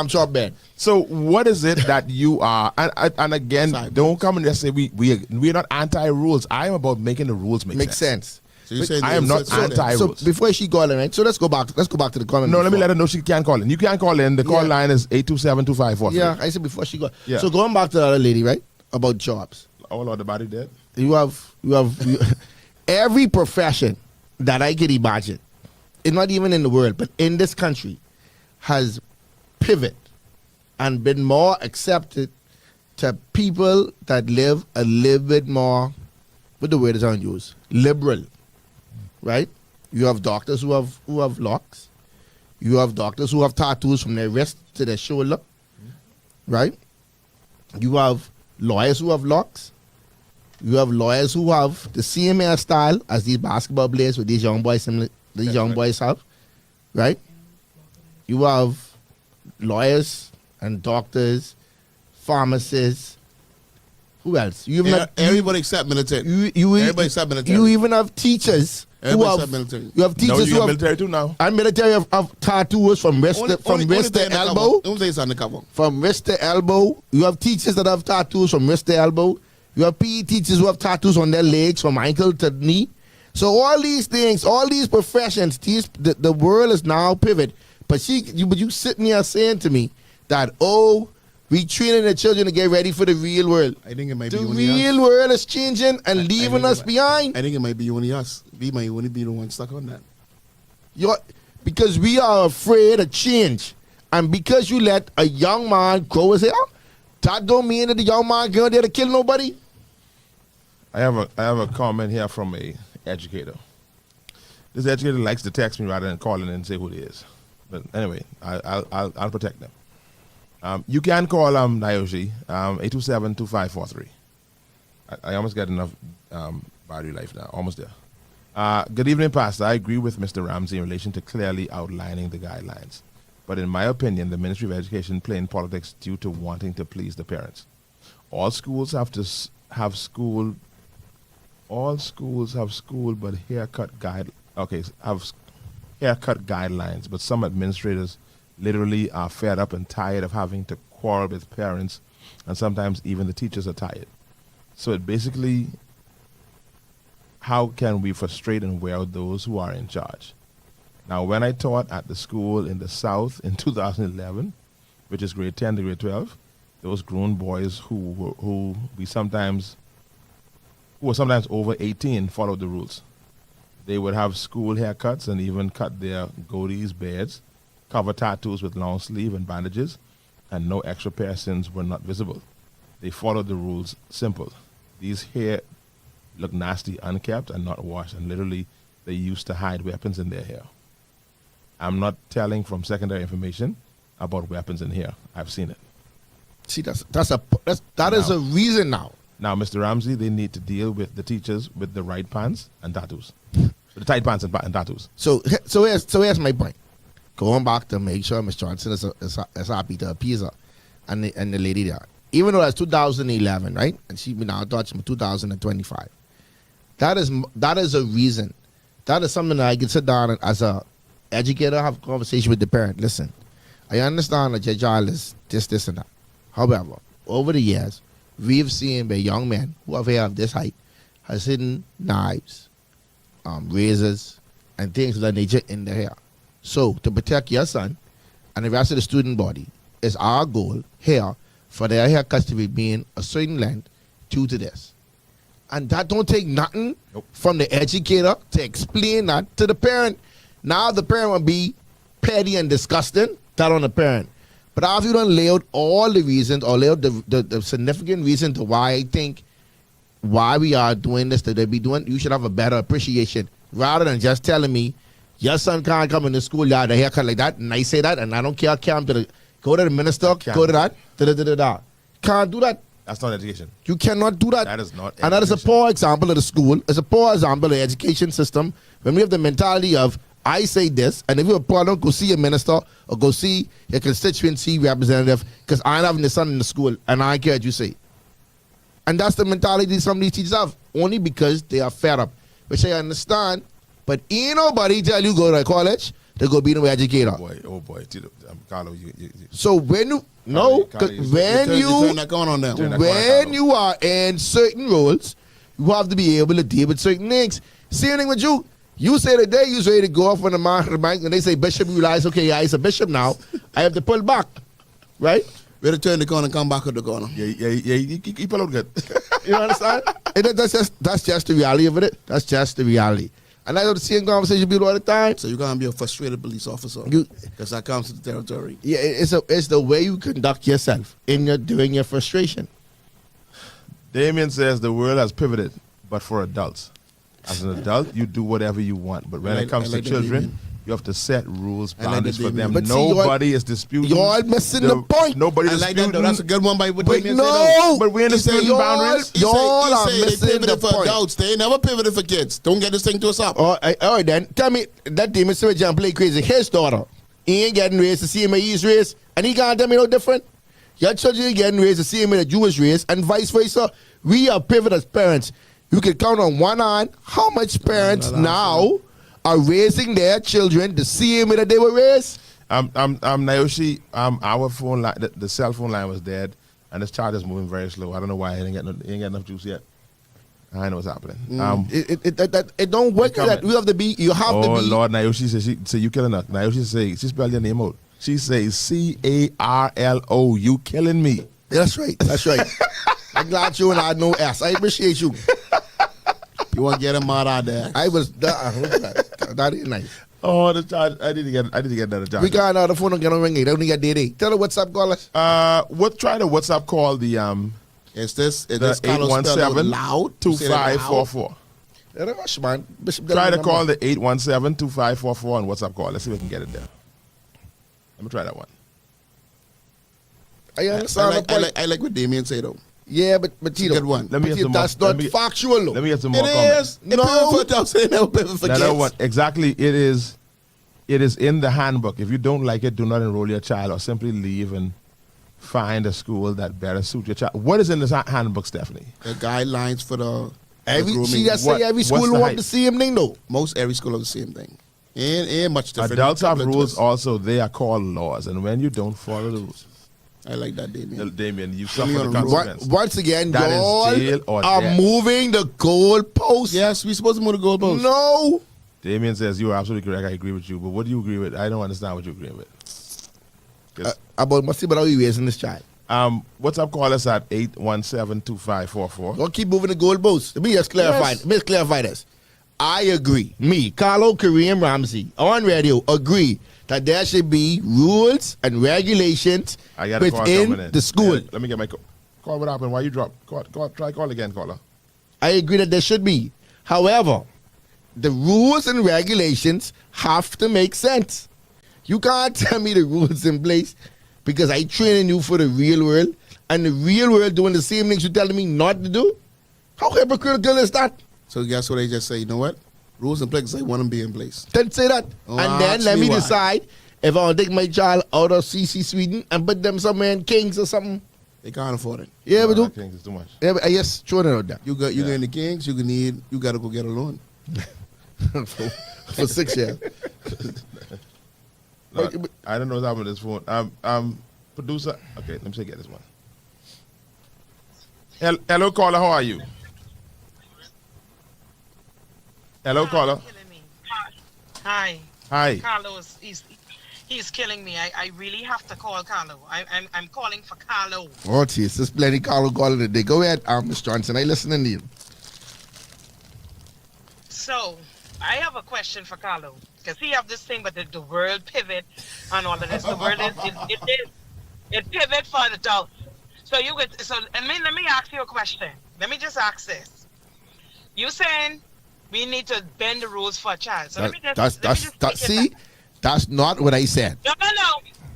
chop bed. So what is it that you are? And again, Sorry, don't come and just say we're not anti-rules. I am about making the rules make sense. So you're saying I am not anti-rules. So before she call in, right? So let's go back to the comment. No, let me before. let her know she can't call in. You can't call in. The call Yeah. line is 827-2543. Yeah, I said before she go. Yeah. So going back to the other lady, right? About jobs. Oh Lord, the body dead. You have every profession that I could imagine. It's not even in the world, but in this country, has pivot and been more accepted to people that live a little bit more, what the word is on use, liberal, right? You have doctors who have locks. You have doctors who have tattoos from their wrist to their shoulder, right? You have lawyers who have locks. You have lawyers who have the same hairstyle as these basketball players with these young boys boys have, right? You have lawyers and doctors, pharmacists. Who else? You even have, Everybody except military. Everybody except military. You even have teachers who Everybody have except military. You have No, teachers you who got have military too now. and military have tattoos from wrist to elbow. Don't say it's undercover. From wrist to elbow. You have teachers that have tattoos from wrist to elbow. You have PE teachers who have tattoos on their legs from ankle to knee. So all these things, all these professions, the world is now pivot. But you sitting here saying to me that, we training the children to get ready for the real world. I think it might The be only real us. world is changing and leaving us behind. I think it might be only us. We might only be the one stuck on that. Because we are afraid of change. And because you let a young man grow his hair, that don't mean that the young man go there to kill nobody. I have a comment here from a educator. This educator likes to text me rather than call in and say who it is. But anyway, I'll protect them. You can call Nayoshi 827-2543. I almost got enough battery life now. Almost there. Good evening, Pastor. I agree with Mr. Ramsey in relation to clearly outlining the guidelines. But in my opinion, the Ministry of Education playing politics due to wanting to please the parents. All schools have to have school. All schools have school, but haircut guidelines. But some administrators literally are fed up and tired of having to quarrel with parents, and sometimes even the teachers are tired. So it basically, how can we frustrate and wear out those who are in charge? Now, when I taught at the school in the South in 2011, which is grade 10 to grade 12, those grown boys who were sometimes over 18 followed the rules. They would have school haircuts and even cut their goatees, beards, cover tattoos with long sleeve and bandages, and no extra piercings were not visible. They followed the rules. Simple. These hair look nasty, unkept, and not washed, and literally they used to hide weapons in their hair. I'm not telling from secondary information about weapons in here. I've seen it. See, that is a reason now. Now, Mr. Ramsey, they need to deal with the teachers with the right pants and tattoos. With the tight pants and tattoos. So here's my point. Going back to make sure Ms. Johnson is happy to appease her and the lady there. Even though that's 2011, right? And she now touching 2025. That is a reason. That is something that I can sit down and as a educator have a conversation with the parent. Listen, I understand that your child is this, and that. However, over the years, we've seen where young men who have hair of this height has hidden knives, razors, and things of that nature in their hair. So, to protect your son and the rest of the student body, is our goal here for their haircuts to be being a certain length due to this. And that don't take nothing from the educator to explain that to the parent. Now the parent will be petty and disgusting. That on the parent. But after you don't lay out all the reasons or lay out the significant reason to why I think why we are doing this that they be doing, you should have a better appreciation rather than just telling me your son can't come in the schoolyard a haircut like that, and I say that, and I don't care. Go to the minister, go to that, da. Can't do that. That's not education. You cannot do that. That is not education. And that is a poor example of the school. It's a poor example of the education system. When we have the mentality of, I say this, and if you're a problem, go see your minister or go see your constituency representative because I'm having the son in the school and I don't care what you say. And that's the mentality some of these teachers have, only because they are fed up, which I understand. But ain't nobody tell you go to college to go be an educator. Oh boy, Tito, Carlo, you. So when you turn that gun on them. When you are in certain roles, you have to be able to deal with certain things. Same thing with you. You say the day you was ready to go off on the bank and they say Bishop, you realize, okay, yeah, he's a bishop now. I have to pull back, right? Better turn the corner and come back at the corner. Yeah, you pull out good. You understand? That's just the reality of it. That's just the reality. And I have the same conversation with people all the time. So you're going to be a frustrated police officer because that comes to the territory. Yeah, it's the way you conduct yourself during your frustration. Damien says the world has pivoted, but for adults. As an adult, you do whatever you want. But when it comes to children, you have to set rules, boundaries for them. But nobody is disputing. You're all missing the point. Nobody is disputing. That, that's a good one by what but Damien no, but we're in disputing boundaries. Y'all are missing they pivoted the for point. adults. They never pivoted for kids. Don't get this thing to us up. All right, then. Tell me, that Damien John play crazy. His daughter, he ain't getting raised to see him at his race, and he can't tell me no different. Your children ain't getting raised to see him in a Jewish race, and vice versa. We are pivot as parents. You can count on one hand how much parents now are raising their children the same way that they were raised. Naoshi, our phone line, the cell phone line was dead, and this child is moving very slow. I don't know why he ain't get enough juice yet. I know what's happening. It don't work that. You have to be. You have to be. Oh Lord, Naoshi says she you killing her. Naoshi say she spelled your name out. She says Carlo. You killing me. That's right. That's right. I'm glad you and I know S. I appreciate you. You want to get him out there? I was that is nice. Oh, the child! I didn't get another job. We got another phone again on ringing. They only got DD. Tell her what's up, call us. Try the WhatsApp call the Is this 817-2544. Rush, man. Try to call the 817-2544 on WhatsApp call. Let's see if we can get it there. Let me try that one. I understand. I like what Damien said though. Yeah, but Tito, good one. Let me get some that's more, not factual. Let me get some more It comments. is. No, exactly. It is in the handbook. If you don't like it, do not enroll your child or simply leave and find a school that better suit your child. What is in this handbook, Stephanie? The guidelines for the every grooming. school want the same thing though. Most every school have the same thing. Ain't much different. Adults have rules also. They are called laws. And when you don't follow the rules. I like that, Damien. Damien, you suffer the consequence. Once again, that y'all is jail or are death. Moving the goalpost. Yes, we're supposed to move the goalpost. No. Damien says you are absolutely correct. I agree with you. But what do you agree with? I don't understand what you agree with. About how you raising this child. What's up? Call us at 817-2544. Don't keep moving the goalposts. Let me just clarify. Yes. Let me just clarify this. I agree. Me, Carlo, Kareem, Ramsey, on radio, agree that there should be rules and regulations within the school. Yeah, let me get my call. What happened? Why you drop? Try call again, caller. I agree that there should be. However, the rules and regulations have to make sense. You can't tell me the rules in place because I training you for the real world and the real world doing the same things you're telling me not to do. How hypocritical is that? So guess what they just say? You know what? Rules in place, I want them to be in place. Then say that. And then let me decide if I want to take my child out of CC Sweden and put them somewhere in Kings or something. They can't afford it. Yeah, we do. Kings is too much. Yeah, but I just throw it out there. You go in the Kings, you got to go get a loan. for 6 years. No, I don't know what's happening with this phone. Producer. Okay, let me see, get this one. Hello, caller. How are you? Hello, caller. Killing me. Hi. Hi. Carlo he's killing me. I really have to call Carlo. I'm calling for Carlo. Oh, geez, there's plenty Carlo calling today. Go ahead, Miss Johnson. I listening to you. So, I have a question for Carlo. Because he have this thing, but the world pivot and all of this. The world it pivot for the adults. So let me ask you a question. Let me just ask this. You saying we need to bend the rules for a child. So That's not what I said.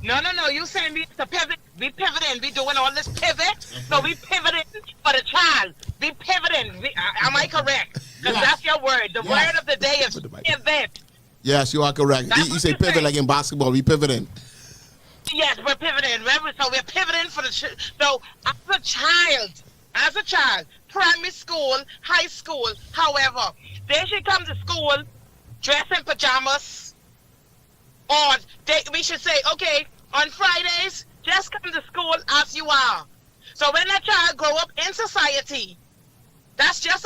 No. You saying we have to pivot? We pivoting. We doing all this pivot. So we pivoting for the child. We pivoting. Am I correct? Because that's your word. The word of the day is pivot. Yes, you are correct. You say pivot like in basketball. We pivoting. Yes, we're pivoting. So we're pivoting for the so as a child, primary school, high school, however, they should come to school dressed in pajamas, or we should say, okay, on Fridays, just come to school as you are. So when that child grow up in society, that's just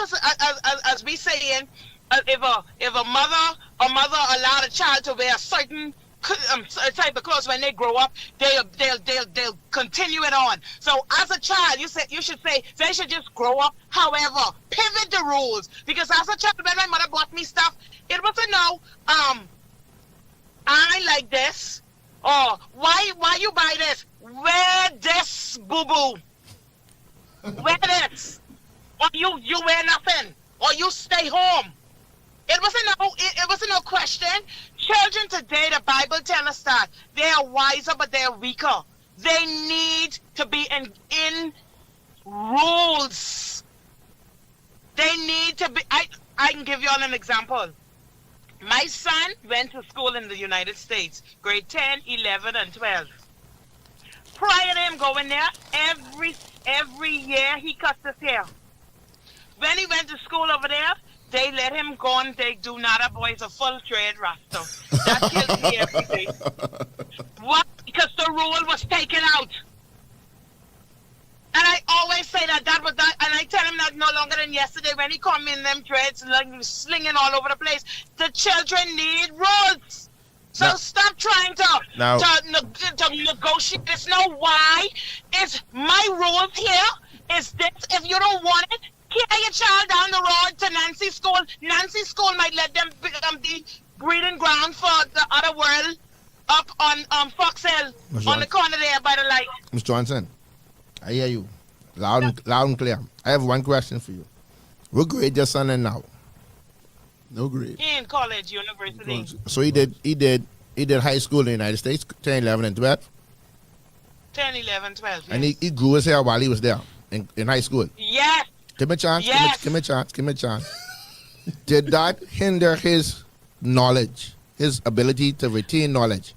as we saying, if a mother allowed a child to wear a certain type of clothes when they grow up, they'll continue it on. So as a child, you should say they should just grow up. However, pivot the rules, because as a child, when my mother bought me stuff, it wasn't I like this, or why you buy this? Wear this, boo boo. Wear this, or you wear nothing, or you stay home. It wasn't no question. Children today, the Bible tells us that they are wiser, but they are weaker. They need to be in rules. They need to be. I can give you all an example. My son went to school in the United States, grade 10, 11, and 12. Prior to him going there, every year he cuts his hair. When he went to school over there, they let him go on. They do not a boys a full trade rasta. That kills me every day. What? Because the rule was taken out. And I always say that was that, and I tell him that no longer than yesterday when he come in them dreads, like slinging all over the place. The children need rules. So stop trying to negotiate. It's no why. It's my rules here. Is this? If you don't want it, carry your child down the road to Nancy School. Nancy School might let them become the breeding ground for the other world up on Fox Hill, on the corner there by the light. Ms. Johnson, I hear you. Loud and clear. I have one question for you. What grade your son in now? No grade. He in college, university. So he did high school in the United States, 10, 11, and 12? 10, 11, 12, yes. And he grew his hair while he was there in high school? Yes. Give me a chance. Yes. Give me a chance. Did that hinder his knowledge, his ability to retain knowledge?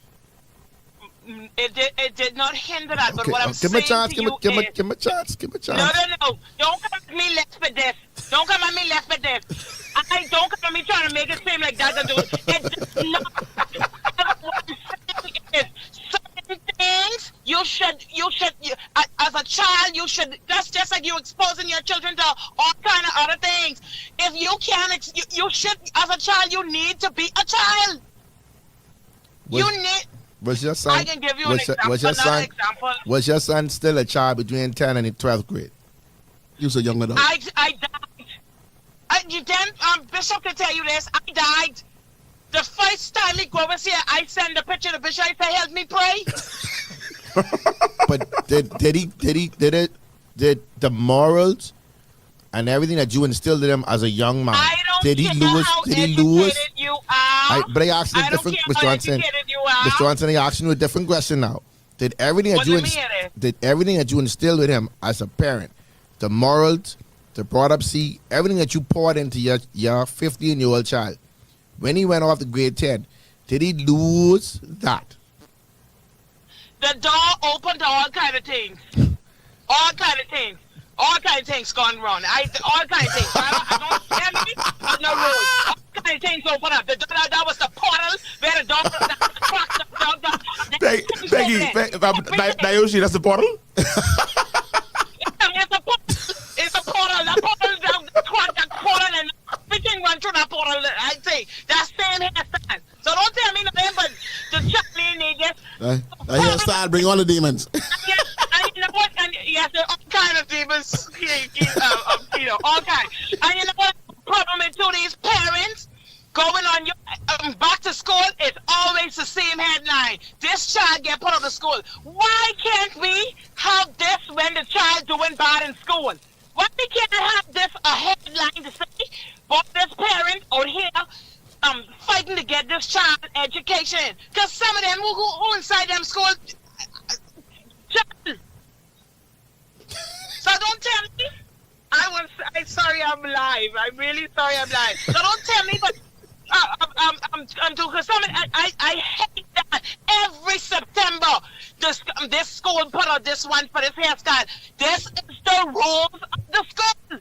It did not hinder that, but what I'm give me a saying chance. to you Give me a chance. No. Don't come at me left with this. Don't come at me left with this. Don't come at me trying to make it seem like that. It does not. What I'm saying is, certain things you should, as a child, you should. That's just like you exposing your children to all kind of other things. If you can't, you should, as a child, you need to be a child. Was your son? I can give you an example. Was your son still a child between 10 and 12th grade? He was a young adult. I died. Bishop can tell you this. I died. The first time he was here, I sent a picture to Bishop. I said, "Help me pray." But did the morals and everything that you instilled in him as a young man? I don't did he lose? Did he lose? You are. But I asked you a different, Mr. Johnson. Mr. Johnson, I asked you a different question now. Did everything that you instilled with him as a parent, the morals, the brought up everything that you poured into your 15-year-old child, when he went off to grade 10, did he lose that? The door opened to all kind of things. All kind of things. All kind of things gone wrong. All kind of things. I don't tell me, no rules. All kind of things open up. That was the portal where Where the dog, Peggy, Nayoshi, that's the portal? It's a portal. The portal, and everything run through that portal. I say that's same hairstyle. So don't tell me nothing but the Charlie niggas. That hairstyle bring all the demons. And you know what? And yes, there are all kind of demons. All kind. And you know what? Problem is to these parents going on your back to school is always the same headline. This child get put out of school. Why can't we have this when the child doing bad in school? Why we can't have this a headline to say, but this parent out here fighting to get this child education? Because some of them who inside them school, child. So don't tell me. I'm sorry I'm live. I'm really sorry I'm live. So don't tell me, but because I hate that every September this school put out this one for this hairstyle. This is the rules of the school.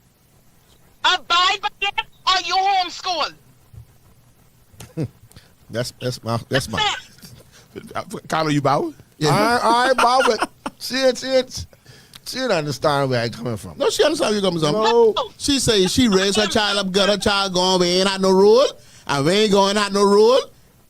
Abide by it or you homeschool. That's my. Carlo, you bow? Yeah. I bow, but she don't understand where I coming from. No, she understand where you coming from. No. She say she raised her child up, got her child going, we ain't had no rule, and we ain't going had no rule.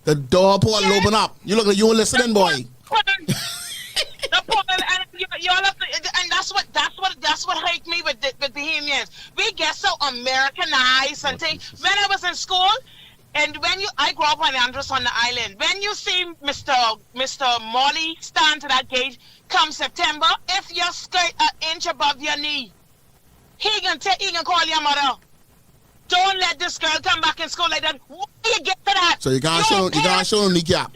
The door portal open up. You look like you ain't listening, boy. The portal, and y'all have to, and that's what hate me with Bahamians. We get so Americanized and things. When I was in school, and I grew up on Andros on the island. When you see Mr. Molly stand to that gate come September, if your skirt an inch above your knee, he can call your mother. Don't let this girl come back in school like that. Why you get to that? So you can't show him kneecap.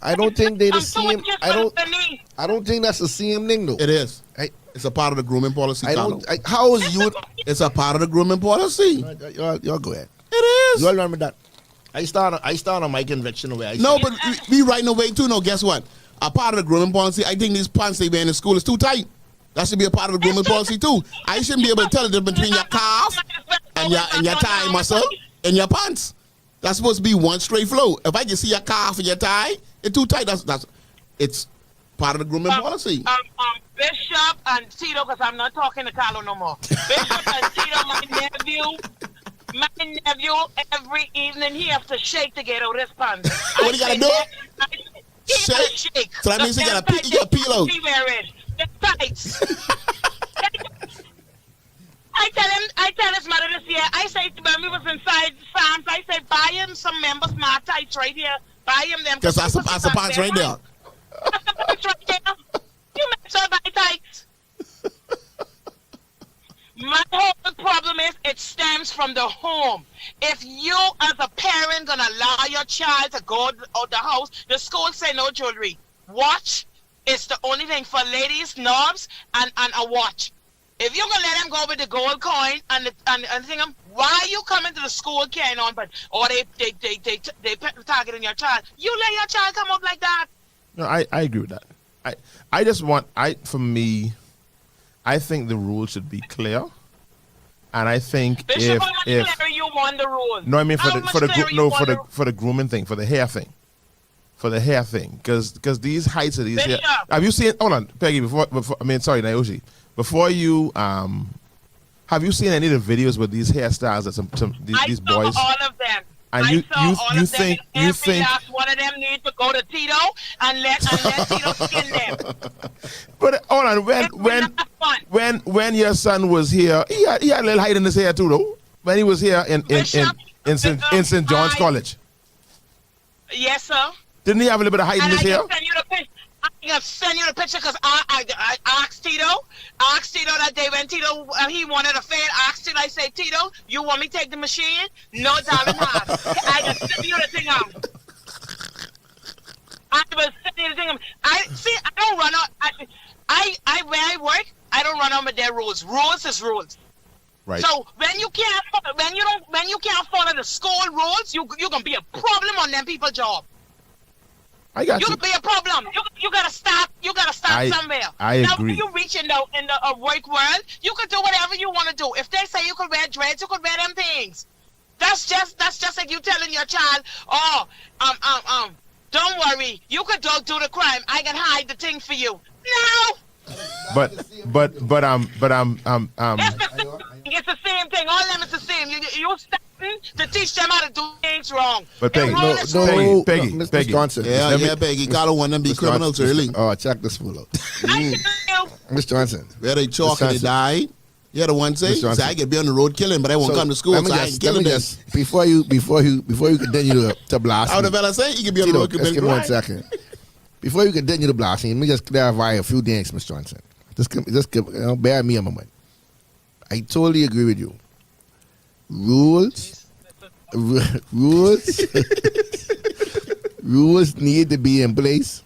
I don't think they the same. I don't think that's the same thing though. It is. It's a part of the grooming policy. How is you? It's a part of the grooming policy. Y'all go ahead. It is. You all remember that? I start on my conviction away. But we right away too. No, guess what? A part of the grooming policy, I think these pants they wear in the school is too tight. That should be a part of the grooming policy too. I shouldn't be able to tell the difference between your calf and your thigh muscle and your pants. That's supposed to be one straight flow. If I can see your calf and your thigh, it's too tight. It's part of the grooming policy. Bishop and Tito, because I'm not talking to Carlo no more. Bishop and Tito, my nephew, every evening he has to shake to get out his pants. What do you gotta do? Shake. So that means he got a peel out. He wear it. The tights. I tell his mother this year, I say when we was inside Sam's, I said buy him some members my tights right here. Buy him them. Because that's the pants right there. That's the pants right there. You make sure buy tights. My whole problem is it stems from the home. If you as a parent gonna allow your child to go out the house, the school say no jewelry. Watch is the only thing for ladies, knobs, and a watch. If you're gonna let them go with the gold coin and the thing, why you coming to the school carrying on? But they targeting your child. You let your child come up like that. No, I agree with that. I think the rules should be clear, and I think Bishop, how much clearer you want the rules? No, I mean for the grooming thing, for the hair thing, because these heights of these hair. Have you seen? Hold on, Peggy. Nayoshi. Before you have you seen any of the videos with these hairstyles that these boys? I saw all of them. And you think last one of them need to go to Tito and let Tito skin them. But hold on, when your son was here, he had a little height in his hair too, though. When he was here in St. John's College. Yes, sir. Didn't he have a little bit of height in his hair? I'm gonna send you the picture because I asked Tito that day when Tito he wanted a fan. Asked Tito, I say, Tito, you want me to take the machine? No, darling, I just send you the thing out. I was sending you the thing. I don't run out. Where I work, I don't run out with their rules. Rules is rules. Right. So when you can't follow the school rules, you're gonna be a problem on them people's job. I got you. You'll be a problem. You gotta stop. You gotta stop somewhere. I agree. Now, you reach in the work world, you can do whatever you want to do. If they say you could wear dreads, you could wear them things. That's just like you telling your child, oh, don't worry, you could don't do the crime. I can hide the thing for you. No. But It's the same thing. All of them is the same. You starting to teach them how to do things wrong. But Peggy, Peggy, Peggy. Johnson. Yeah, Peggy. Carlo want them to be criminals early. Oh, check this fool out. I tell you, Miss Johnson. Where they chalk and they die. Yeah, the one say I can be on the road killing, but I won't come to school, so I ain't killing them. Before you continue to blast. How the fella say he can be on the Tito, road killing? let's give me 1 second. Before you continue to blasting, let me just clarify a few things, Miss Johnson. Just bear me a moment. I totally agree with you. Rules need to be in place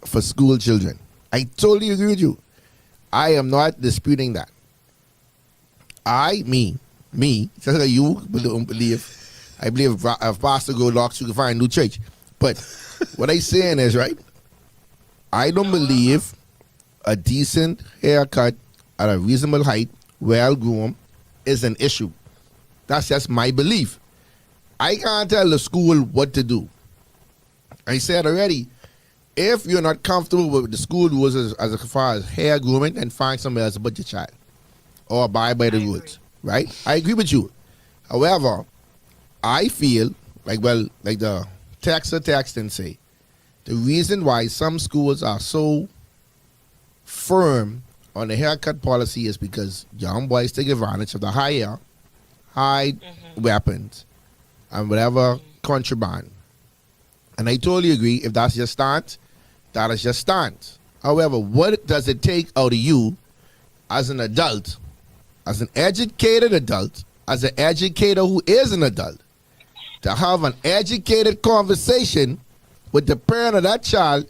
for school children. I totally agree with you. I am not disputing that. Me, just like you don't believe. I believe if pastor go locks, you can find a new church. But what I'm saying is, right, I don't believe a decent haircut at a reasonable height, well groomed, is an issue. That's just my belief. I can't tell the school what to do. I said already, if you're not comfortable with the school rules as far as hair grooming, then find somewhere else to put your child. Or abide by the rules. Right? I agree with you. However, I feel like the text and say, the reason why some schools are so firm on the haircut policy is because young boys take advantage of the hide weapons and whatever contraband. And I totally agree. If that's your stance, that is your stance. However, what does it take out of you as an adult, as an educated adult, as an educator who is an adult, to have an educated conversation with the parent of that child,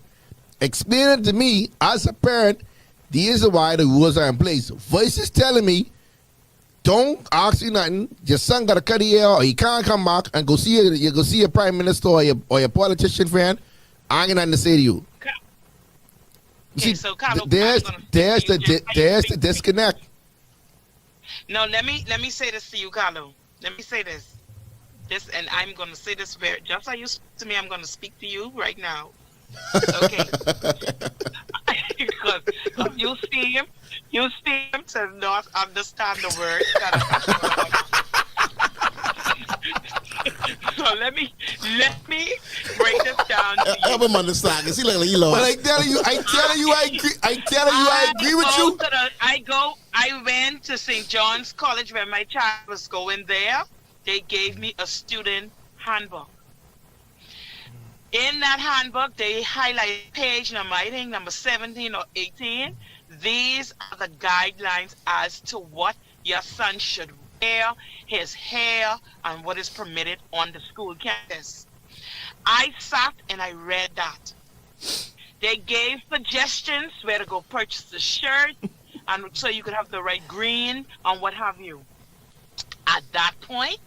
explaining to me as a parent, these are why the rules are in place. Voices telling me, don't ask you nothing. Your son got a cut hair, or he can't come back and go see your prime minister or your politician friend. I ain't got nothing to say to you. Okay, so Carlo, there's the disconnect. No, let me say this to you, Carlo. Let me say this. And I'm going to say this just how you speak to me, I'm going to speak to you right now. Okay. Because you seem to not understand the word that So let me break this down to you. Help him understand, because he look like he lost. But I tell you, I agree with you. I went to St. John's College when my child was going there. They gave me a student handbook. In that handbook, they highlight page number, I think number 17 or 18. These are the guidelines as to what your son should wear, his hair, and what is permitted on the school campus. I sat and I read that. They gave suggestions where to go purchase the shirt, and so you could have the right green and what have you. At that point,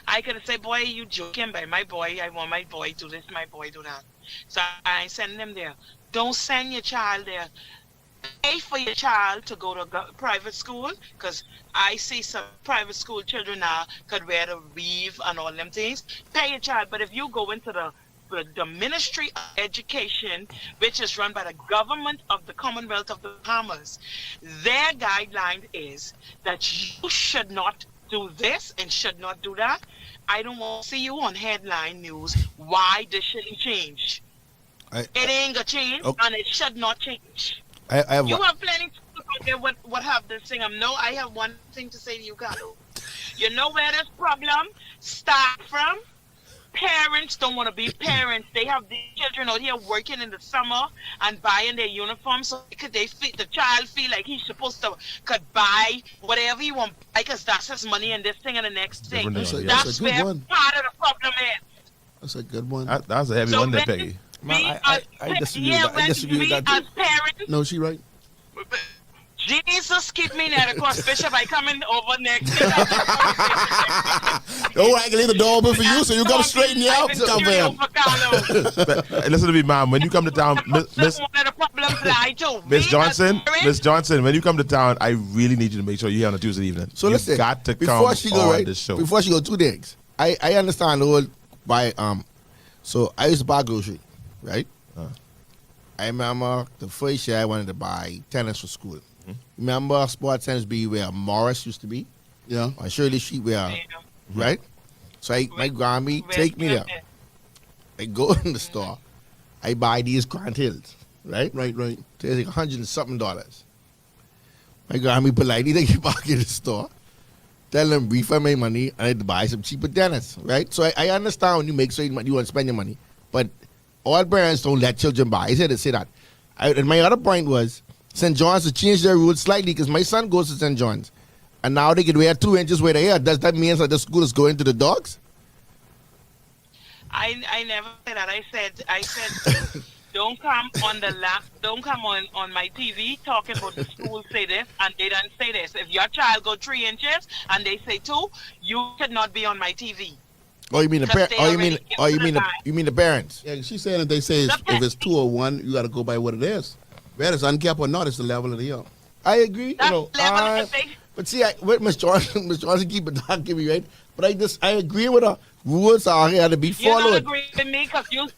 I could say, boy, you joking by my boy. I want my boy do this, my boy do that. So I send them there. Don't send your child there. Pay for your child to go to private school, because I see some private school children now could wear the weave and all them things. Pay your child, but if you go into the Ministry of Education, which is run by the government of the Commonwealth of the Bahamas, their guideline is that you should not do this and should not do that. I don't want to see you on headline news why this shouldn't change. It ain't gonna change, and it should not change. I have you have plenty to talk out there what have this thing. I have one thing to say to you, Carlo. You know where this problem starts from? Parents don't want to be parents. They have these children out here working in the summer and buying their uniforms, so the child feel like he's supposed to could buy whatever he want because that's his money and this thing and the next thing. That's where part of the problem is. That's a good one. That's a heavy one there, Peggy. I disagree with that. As parents, No, she right. Jesus, keep me near the cross, Bishop. I coming over next. Oh, I can leave the door open for you, so you gotta straighten you out. Listen to me, ma'am. When you come to town, Miss Johnson, when you come to town, I really need you to make sure you're here on a Tuesday evening. So listen, got to before come she go on this show. Before she go, 2 things. I understand the whole by so I used to buy grocery, right? I remember the first year I wanted to buy tennis for school. Remember Sports Tennis B where Morris used to be? Yeah. On Shirley Street where right? So my Grammy take me there. I go in the store, I buy these Grand Hills, right? Right. They're like $100 and something. My Grammy politely take it back in the store, tell them refund my money and I had to buy some cheaper tennis, right? So I understand when you make certain money, you want to spend your money, but all parents don't let children buy. I said to say that. And my other point was St. John's has changed their rules slightly because my son goes to St. John's and now they can wear 2 inches where they are. Does that mean that the school is going to the dogs? I never said that. I said don't come on the don't come on my TV talking about the school say this and they don't say this. If your child go 3 inches and they say 2, you cannot be on my TV. Oh, you mean the parents? You mean the parents? Yeah, she's saying that they say if it's 2 or 1, you got to go by what it is. Whether it's uncapped or not, it's the level of the year. I agree. That's But see, with Miss Johnson, keep it dark, give me right. But I agree with her. Rules are here to be followed. You don't agree with me because you,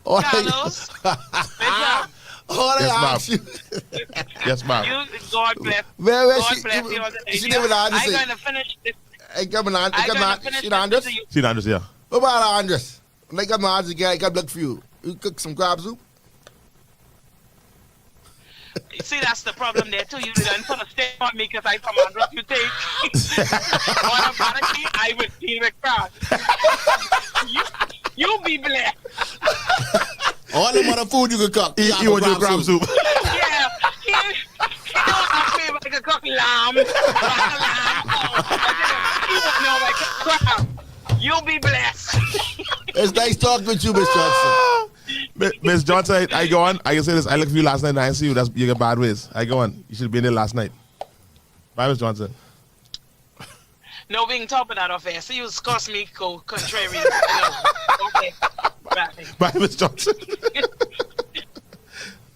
Carlos. All I ask you. Yes, ma'am. God bless. Where God bless you. She never I'm going to finish this. Hey, come on, See Andres? See, Andres, yeah. What about Andres? Like, come on, I got look for you. You cook some crab soup? See, that's the problem there too. You didn't put a step on me because I from Andres. You take automatically, I would feel the crowd. You be blessed. All the other food you can cook. You want your crab soup? Yeah, he don't ask me if I can cook lamb. He won't know if I can crab. You'll be blessed. It's nice talking with you, Miss Johnson. Miss Johnson, I go on. I can say this. I looked for you last night and I didn't see you. You got bad ways. I go on. You should have been there last night. Bye, Miss Johnson. No, we can talk about that off air. So you discuss me, contrary. Okay. Bye. Bye, Miss Johnson.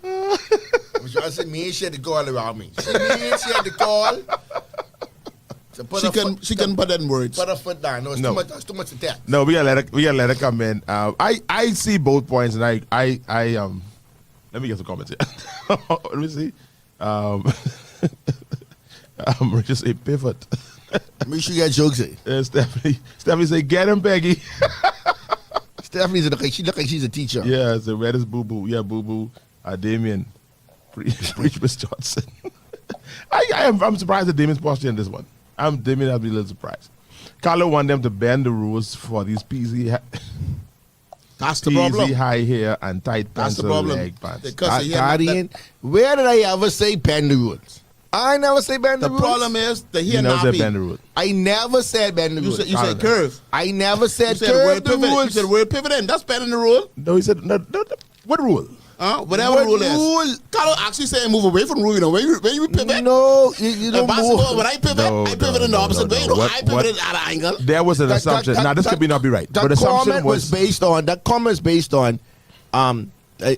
Miss Johnson, me and she had to call around me. She had to call. She can put that in words. Put her foot down. No, it's too much to tell. No, we gotta let her come in. I see both points, and I let me get some comments here. Let me see. Richard say pivot. Make sure you got jokes here. Stephanie say get him, Peggy. Stephanie look like she's a teacher. Yeah, it's the reddest boo boo. Yeah, boo boo. Damien, preach Miss Johnson. I'm surprised at Damien's posture in this one. Damien, I'll be a little surprised. Carlo want them to bend the rules for these That's the problem. high hair and tight pants. That's the problem. Leg pants. Guardian, where did I ever say bend the rules? I never say bend the rules. The problem is the hair You never said bend the nappy. rules. I never said bend the rules. You said curve. I never said You said curve word the pivot. You rules. said word pivot in. That's bending the rule. No, he said no. What rule? Whatever What rule rule? is. Carlo actually saying move away from the rule. You know, when you pivot. No, you don't basketball, move. when I pivot, No, I pivot in the no, opposite no, way. no. No, I pivot at an angle. There was an assumption. Now this could not be right. That But the assumption comment was based on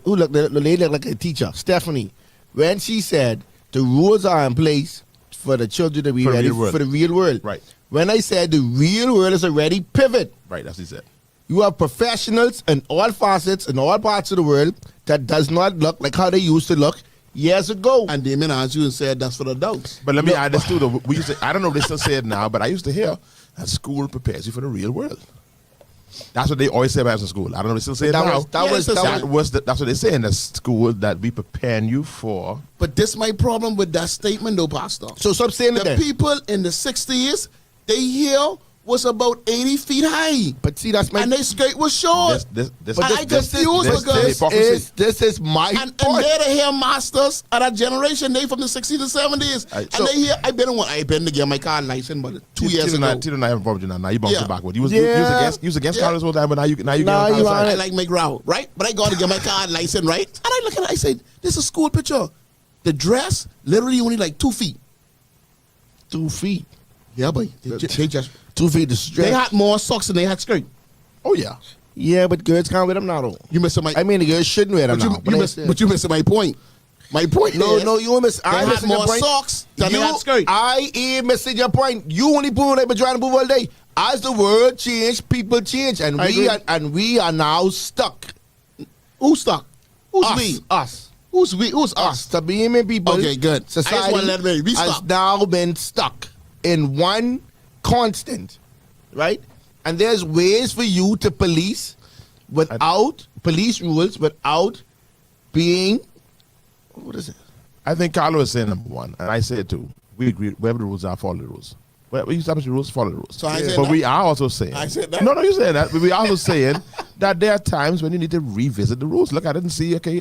who look the lady looked like a teacher, Stephanie, when she said the rules are in place for the children to be For the ready real world. for the real world. Right. When I said the real world is already pivot. Right, that's what he said. You have professionals in all facets in all parts of the world that does not look like how they used to look years ago. And Damien answered you and said that's for the adults. But let me add this too. Though we used to, I don't know if they still say it now, but I used to hear that school prepares you for the real world. That's what they always say about us in school. I don't know if they still say it now. That's what they say in the school, that we preparing you for. But this my problem with that statement though, Pastor. So stop saying it The then. people in the 60s, they hair was about 80 feet high. But see, that's my And their skirt was short. I confused because this is my and point. they're the hair masters of that generation. They from the 60s and 70s. Right, And they here, I've been to get my car license, but 2 years ago. Tito and I have a problem now. You bumped Yeah. it backward. You was Yeah. against Yeah. college all the time, but now you Now get you on are- I like my growl, right? But I got to get my car license, right? And I look at it, I said, this is a school picture. The dress, literally only like 2 feet. 2 feet. Yeah, boy. They just 2 feet is stretch. they had more socks than they had skirt. Oh yeah. Yeah, but girls can't wear them now though. You missing my I mean, the girls shouldn't wear them now. but you missing my point. My point No, is, no, you miss. they I had missing your more point. socks than they had skirt. I ain't missing your point. You only put like trying to move all day. As the world changed, people change, and we are now stuck. Who's stuck? Who's Us, we? us. Who's we? Who's us? The Bahamian people. Okay, good. I just Society wanna let it be. We has stuck. now been stuck in one constant, right? And there's ways for you to police without police rules, without being, what is it? I think Carlo is saying number one, and I say it too. We agree. Wherever the rules are, follow the rules. Where you establish the rules, follow the rules. So I said but that? we are also saying. I said that? No, you said that. But we are also saying that there are times when you need to revisit the rules. Look at it and see. Okay.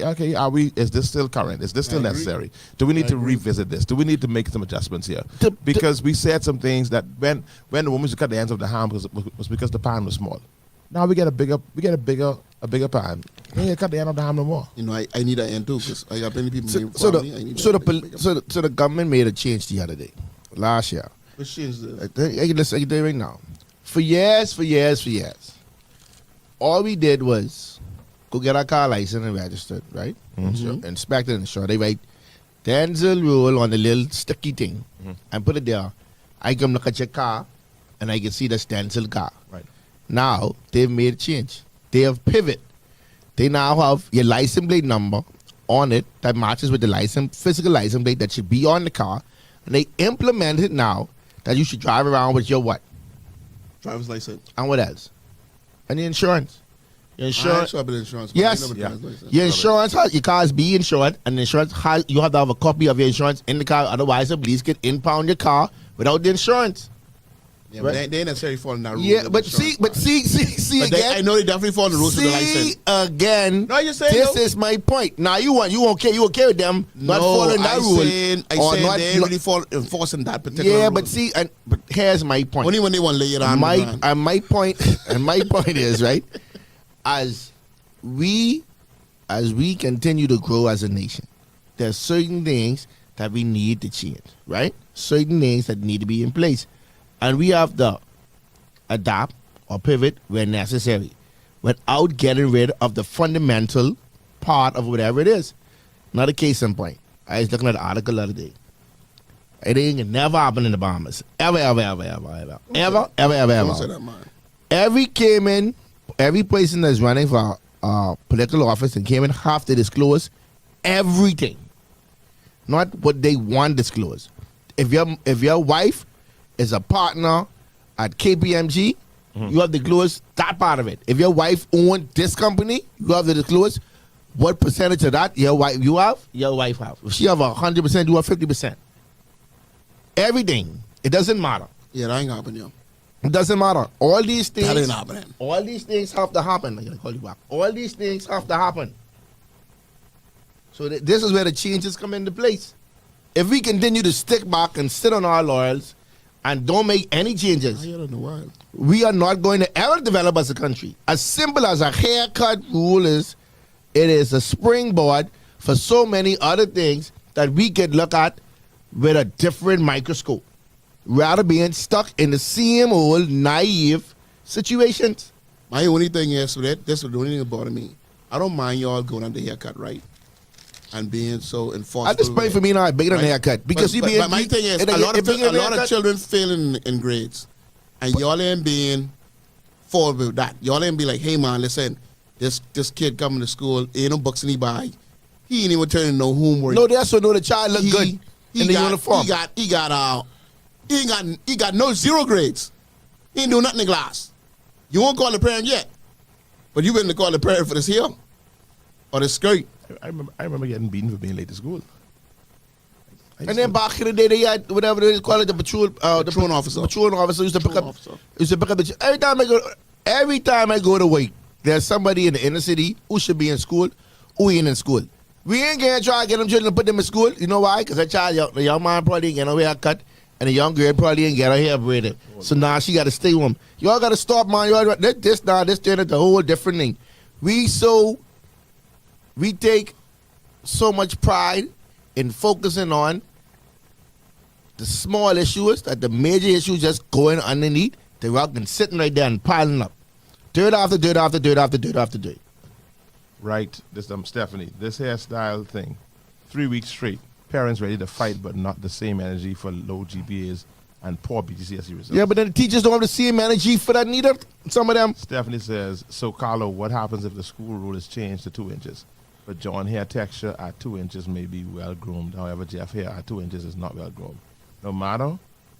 Is this still current? Is this still necessary? Do we need to revisit this? Do we need to make some adjustments here? Because we said some things that when the woman used to cut the ends of the ham was because the pan was small. Now we get a bigger pan. We ain't cut the end of the ham no more. You know, I need an end too because I got many people. So the government made a change the other day, last year. What change this? I can tell you right now. For years, all we did was go get our car license and registered, right? Inspected and insured. They write Denczil rule on the little sticky thing and put it there. I come look at your car and I can see the Denczil car. Right. Now they've made a change. They have pivot. They now have your license plate number on it that matches with the physical license plate that should be on the car. And they implement it now that you should drive around with your what? Driver's license. And what else? And the insurance. Your insurance. Yes. Your insurance, your car is be insured, and the insurance you have to have a copy of your insurance in the car. Otherwise, the police can impound your car without the insurance. Yeah, but they ain't necessarily following that rule. Yeah, but see again. I know they definitely follow the rules of the license. Again. No, you're saying this is my point. Now you okay with them not following that rule. I said they ain't really enforcing that particular rule. Yeah, but see, but here's my point. Only when they want to lay it on. My point is right. As we continue to grow as a nation, there's certain things that we need to change, right? Certain things that need to be in place. And we have to adapt or pivot where necessary without getting rid of the fundamental part of whatever it is. Another case in point. I was looking at the article the other day. It ain't never happened in the Bahamas. Ever. Every person that's running for political office and came in have to disclose everything. Not what they want to disclose. If your wife is a partner at KPMG, you have to disclose that part of it. If your wife owns this company, you have to disclose what percentage of that your wife have. If she have 100%, you have 50%. Everything. It doesn't matter. Yeah, that ain't happening, yo. It doesn't matter. All these things. That ain't happening. All these things have to happen. I'm gonna call you back. All these things have to happen. So this is where the changes come into place. If we continue to stick back and sit on our laurels and don't make any changes, we are not going to ever develop as a country. As simple as a haircut rule is, it is a springboard for so many other things that we could look at with a different microscope, rather being stuck in the same old naive situations. My only thing is, that's the only thing about me. I don't mind y'all going on the haircut, right? And being so enforceable. At this point, for me now, bigger than a haircut. Because but my thing is, a lot of children failing in grades. And y'all ain't being forward with that. Y'all ain't be like, hey, man, listen, this kid coming to school, ain't no books in he buy. He ain't even turning no homework. No, that's what the child look good in the uniform. He got no 0 grades. He ain't doing nothing in class. You won't call the parent yet. But you been to call the parent for this here or this skirt. I remember getting beaten for being late to school. And then back in the day, they had whatever they call it, the patrol officer. Patrol officer used to pick up the every time I go to work, there's somebody in the inner city who should be in school, who ain't in school. We ain't gonna try to get them children to put them in school. You know why? Because the young man probably ain't get no haircut, and the young girl probably ain't get her hair braided. So now she got to stay home. Y'all got to stop, man. Y'all this turned into a whole different thing. We take so much pride in focusing on the small issues that the major issues just going underneath the rock and sitting right there and piling up. Dirt after dirt after dirt after dirt after dirt. Right. Stephanie, this hairstyle thing, 3 weeks straight, parents ready to fight but not the same energy for low GPAs and poor BGCSE results. Yeah, but then the teachers don't have the same energy for that neither. Some of them. Stephanie says, so Carlo, what happens if the school rule is changed to 2 inches? But John hair texture at 2 inches may be well groomed. However, Jeff hair at 2 inches is not well groomed. No matter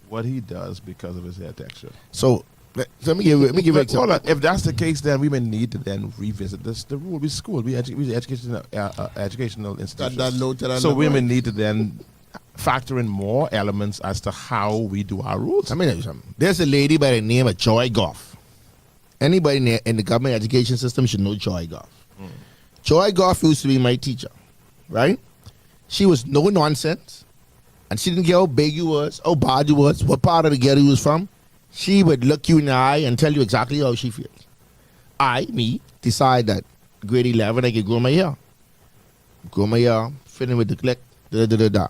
what he does because of his hair texture. So let me give you an Hold example. on. If that's the case, then we may need to then revisit the rule. We school, we educational institutions. That low to that So we level. may need to then factor in more elements as to how we do our rules. Let me tell you something. There's a lady by the name of Joy Goff. Anybody in the government education system should know Joy Goff. Joy Goff used to be my teacher, right? She was no nonsense, and she didn't care how big you was, how bad you was, what part of the ghetto you was from. She would look you in the eye and tell you exactly how she feels. Me, decide that grade 11 I could grow my hair. Grow my hair, fit in with the click, da-da-da-da-da.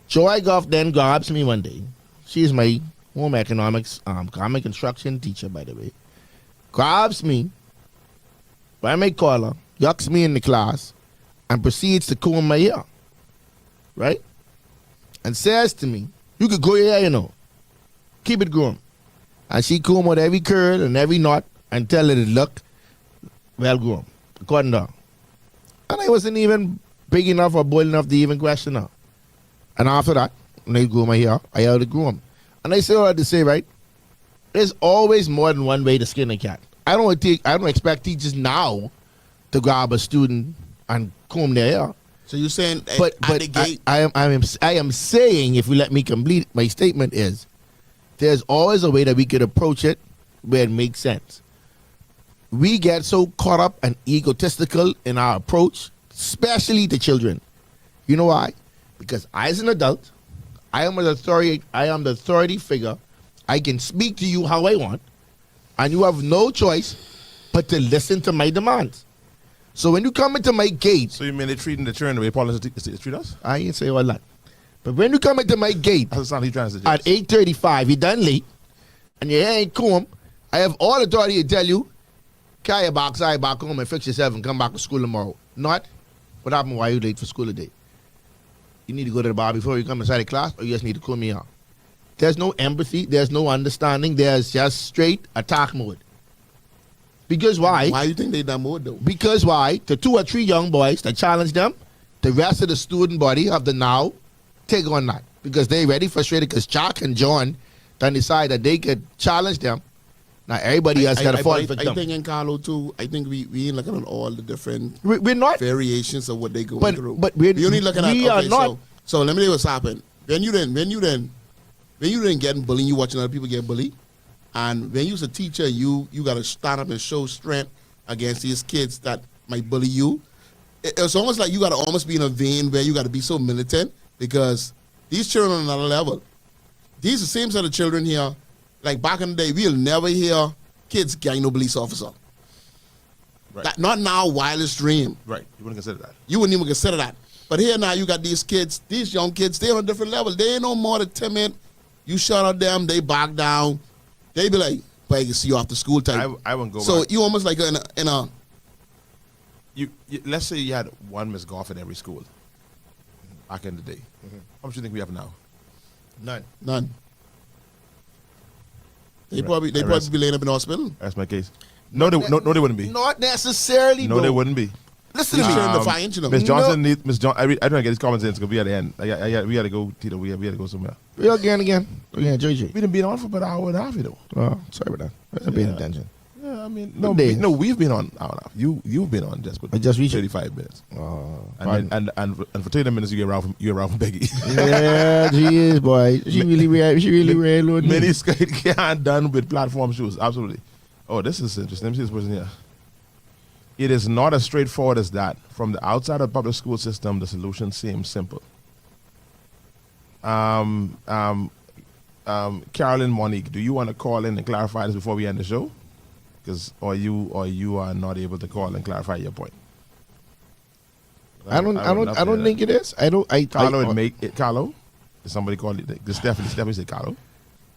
Joy Goff then grabs me one day. She's my home economics, comic instruction teacher, by the way. Grabs me by my collar, yucks me in the class, and proceeds to comb my hair. Right? And says to me, you could grow your hair, you know. Keep it growing. And she comb out every curl and every knot and tell it look well grown, according to her. And I wasn't even big enough or bold enough to even question her. And after that, when I grew my hair, I had to grow them. And I say all I had to say, right? There's always more than one way to skin a cat. I don't expect teachers now to grab a student and comb their hair. So you're saying But at the gate, I am saying, if you let me complete my statement, is there's always a way that we could approach it where it makes sense. We get so caught up and egotistical in our approach, especially to children. You know why? Because as an adult, I am the authority figure. I can speak to you how I want, and you have no choice but to listen to my demands. So when you come into my gate, So you mean they're treating the children the way politicians treat us? I ain't say all that. But when you come into my gate That's what he's trying to suggest. at 8:35, you done late, and your hair ain't comb, I have all authority to tell you, carry your box, I back home and fix yourself and come back to school tomorrow. Not, what happened, why you late for school today? You need to go to the bar before you come inside the class, or you just need to comb me out. There's no empathy, there's no understanding, there's just straight attack mode. Because why? why you think they done more though? Because why? The 2 or 3 young boys that challenge them, the rest of the student body have to now take on that. Because they already frustrated because Chuck and John then decide that they could challenge them. Now everybody else got to fall I victim. think in Carlo too, I think we ain't looking at all the different We're not. variations of what they going through. But we're only looking at we are okay, not. so let me tell you what's happened. When you didn't getting bullied, you watching other people get bullied. And when you're a teacher, you got to stand up and show strength against these kids that might bully you. It's almost like you got to almost be in a vein where you got to be so militant because these children are on another level. These are the same set of children here. Like back in the day, we'll never hear kids gang no police officer. Right. That, not now, wildest dream. Right. You wouldn't consider that. You wouldn't even consider that. But here now you got these kids, these young kids, they're on a different level. They ain't no more than timid. You shut at them, they back down. They be like, but I can see you after school type. I wouldn't go So back. you almost like in a You, let's say you had one Miss Golf in every school back in the day. How much do you think we have now? None. none. They Right. probably I rest. be laying up in the hospital. That's my case. No, they wouldn't be. Not necessarily, No, bro. they wouldn't be. Listen to These me. children are 5 inch, you know. Miss No. Johnson needs Miss John. I don't get these comments in because we at the end. We got to go, Tito. We got to go somewhere. Real again. JJ. We done been on for about an hour and a half, you know. Oh, sorry about that. I wasn't paying Yeah. attention. Yeah, I mean, Good days. we've been on an hour and a half. You've been on just, I just reached it. 35 minutes. Oh, And for 30 minutes you get around from Becky. yeah, she is, boy. She really loaded me. Many skate can't done with platform shoes. Absolutely. Oh, this is interesting. Let me see this person here. It is not as straightforward as that. From the outside of the public school system, the solution seems simple. Carolyn Monique, do you want to call in and clarify this before we end the show? Or you are not able to call and clarify your point. I don't think it is. Carlo, somebody called it. Stephanie said Carlo.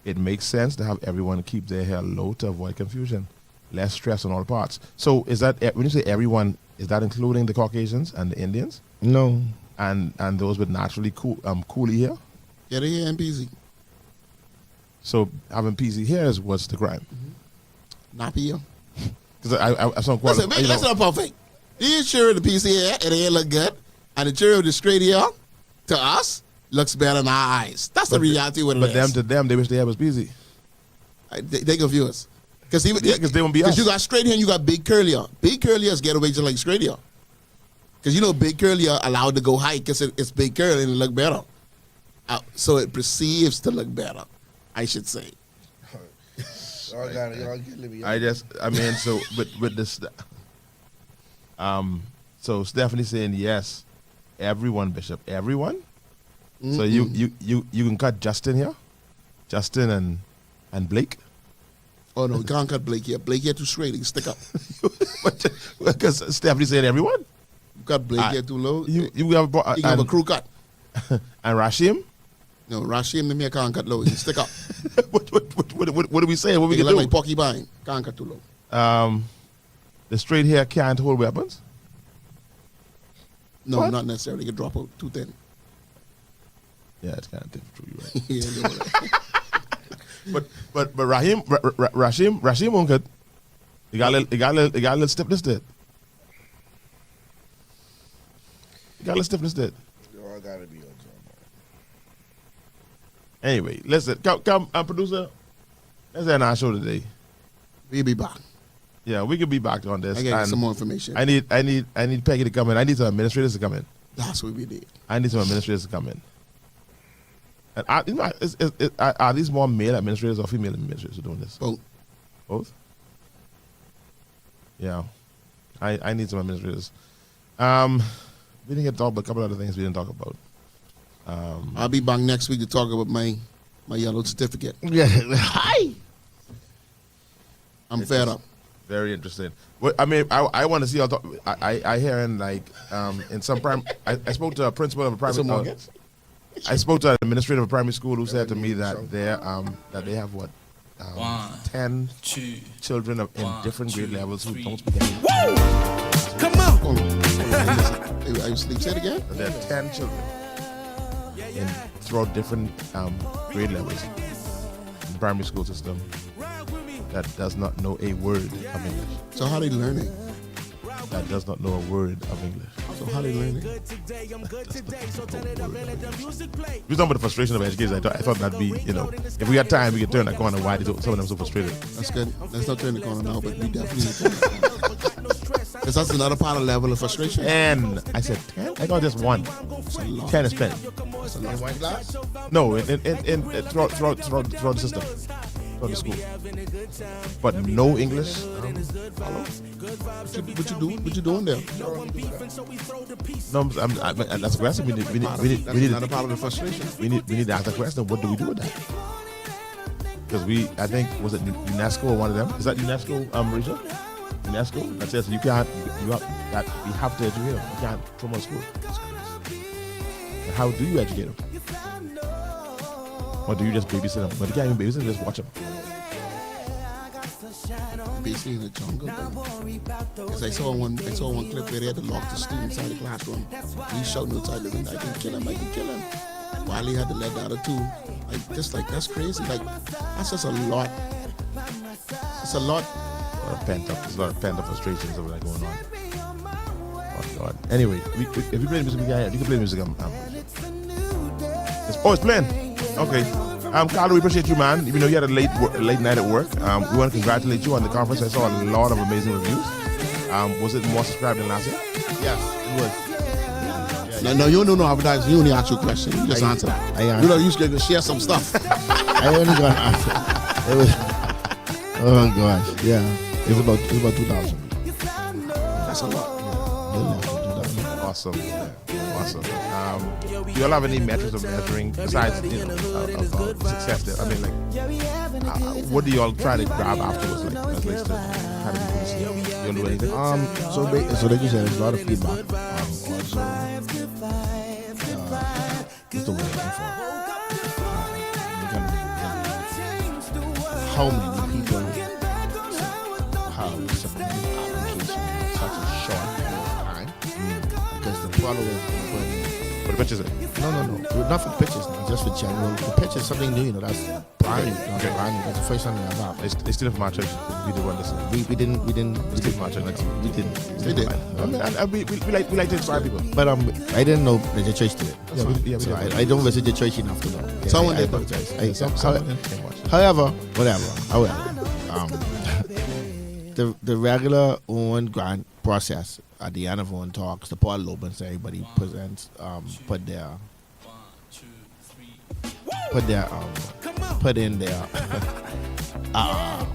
It makes sense to have everyone keep their hair low to avoid confusion, less stress on all parts. So is that when you say everyone, is that including the Caucasians and the Indians No. and those with naturally coolie hair? Get it here and busy. So having PC here is what's the crime? Nappy here. Because I some Listen, man, that's not perfect. You sure the PC here and it ain't look good, and the cherry with the straight here to us looks better in our eyes. That's the reality. What it is. But to them, they wish they was PC. They confuse. Because they won't be us. You got straight hair and you got big curly hair. Big curly hairs get away just like straight hair. Because you know big curly hair allowed to go high because it's big curly and it look better. So it perceives to look better, I should say. Y'all killing me. So with this, so Stephanie saying yes, everyone, Bishop, everyone. Mm-hmm. So you can cut Justin here, Justin and Blake. Oh no, you can't cut Blake here. Blake here too straight. He can stick up. Because Stephanie said everyone. You cut Blake here too low. You have a crew cut. And Rashim. No, Rashim, the me can't cut low. He can stick up. What are we saying? What we can do? Like porcupine. Can't cut too low. The straight hair can't hold weapons. No, what? not necessarily. You can drop out too thin. Yeah, it's kind of different. You're right. but Rashim won't cut. You got a little stiffness there. You got a little stiffness there. Y'all gotta be on time. Anyway, listen, come, producer. Let's end our show today. We'll be back. Yeah, we could be back on this. I get some more information. I need Peggy to come in. I need some administrators to come in. That's what we did. I need some administrators to come in. And are these more male administrators or female administrators who are doing this? Both. Both? Yeah. I need some administrators. We didn't get to talk about a couple other things we didn't talk about. I'll be back next week to talk about my yellow certificate. Yeah. Hi. I'm fed up. Very interesting. Well, I mean, I want to see. I hear in like in some I spoke to a principal of a primary. I spoke to an administrator of a primary school who said to me that they have 10 children in different grade levels who don't speak English. Come on. Are you sleep? Say it again. There are 10 children throughout different grade levels in the primary school system that does not know a word of English. So how are they learning? That does not know a word of English. So how are they learning? We're talking about the frustration of education. I thought that'd be, if we had time, we could turn that corner. Why some of them so frustrated? That's good. Let's not turn the corner now, but we definitely need to. Because that's another part of level of frustration. And I said 10? I thought just one. 10 is plenty. In one class? No, throughout the system. Throughout the school. But no English. Hello? What you doing there? No, that's a question. We need another part of the frustration. We need to ask the question. What do we do with that? Because I think, was it UNESCO or one of them? Is that UNESCO, Marisha? UNESCO? That says you have to educate them. You can't throw them out of school. And how do you educate them? Or do you just babysit them? But you can't even babysit them, just watch them. Basically in the jungle. Because I saw one clip where they had to lock the students out of the classroom. He's shouting outside the window, I can kill him. While he had to let the other two. That's crazy. That's just a lot. It's a lot. There's a lot of pent-up frustrations over that going on. Oh, God. Anyway, if you play music, you can play music. It's playing. Okay. Carlo, we appreciate you, man. Even though you had a late night at work, we want to congratulate you on the conference. I saw a lot of amazing reviews. Was it more subscribed than last year? Yes, it was. No, you don't know advertising. You only ask your question. You just answer that. You going to share some stuff. I only going to answer. It was. Oh gosh, yeah. It's about 2,000. That's a lot. Awesome. Do you all have any metrics of measuring besides of success there? I mean, what do you all try to grab afterwards? At least to how do you all do anything? So like you said, there's a lot of feedback. Also, just the way how many people have submitted applications in such a short period of time? Because the problem is when For the pictures. No. Not for the pictures, no, just for general. The pictures, something new, that's brand new. Brand new. That's the first time that I've had. They steal it from our church. We did one this. We didn't. Steal from our church. We didn't. They did. We like to inspire people. But I didn't know that the church did it. We So did. I don't visit the church enough to know. Yeah, Someone I did. apologize. Someone did. However, the regular Owen grant process at the end of Owen talks, the Paul Lobens, everybody presents, put in their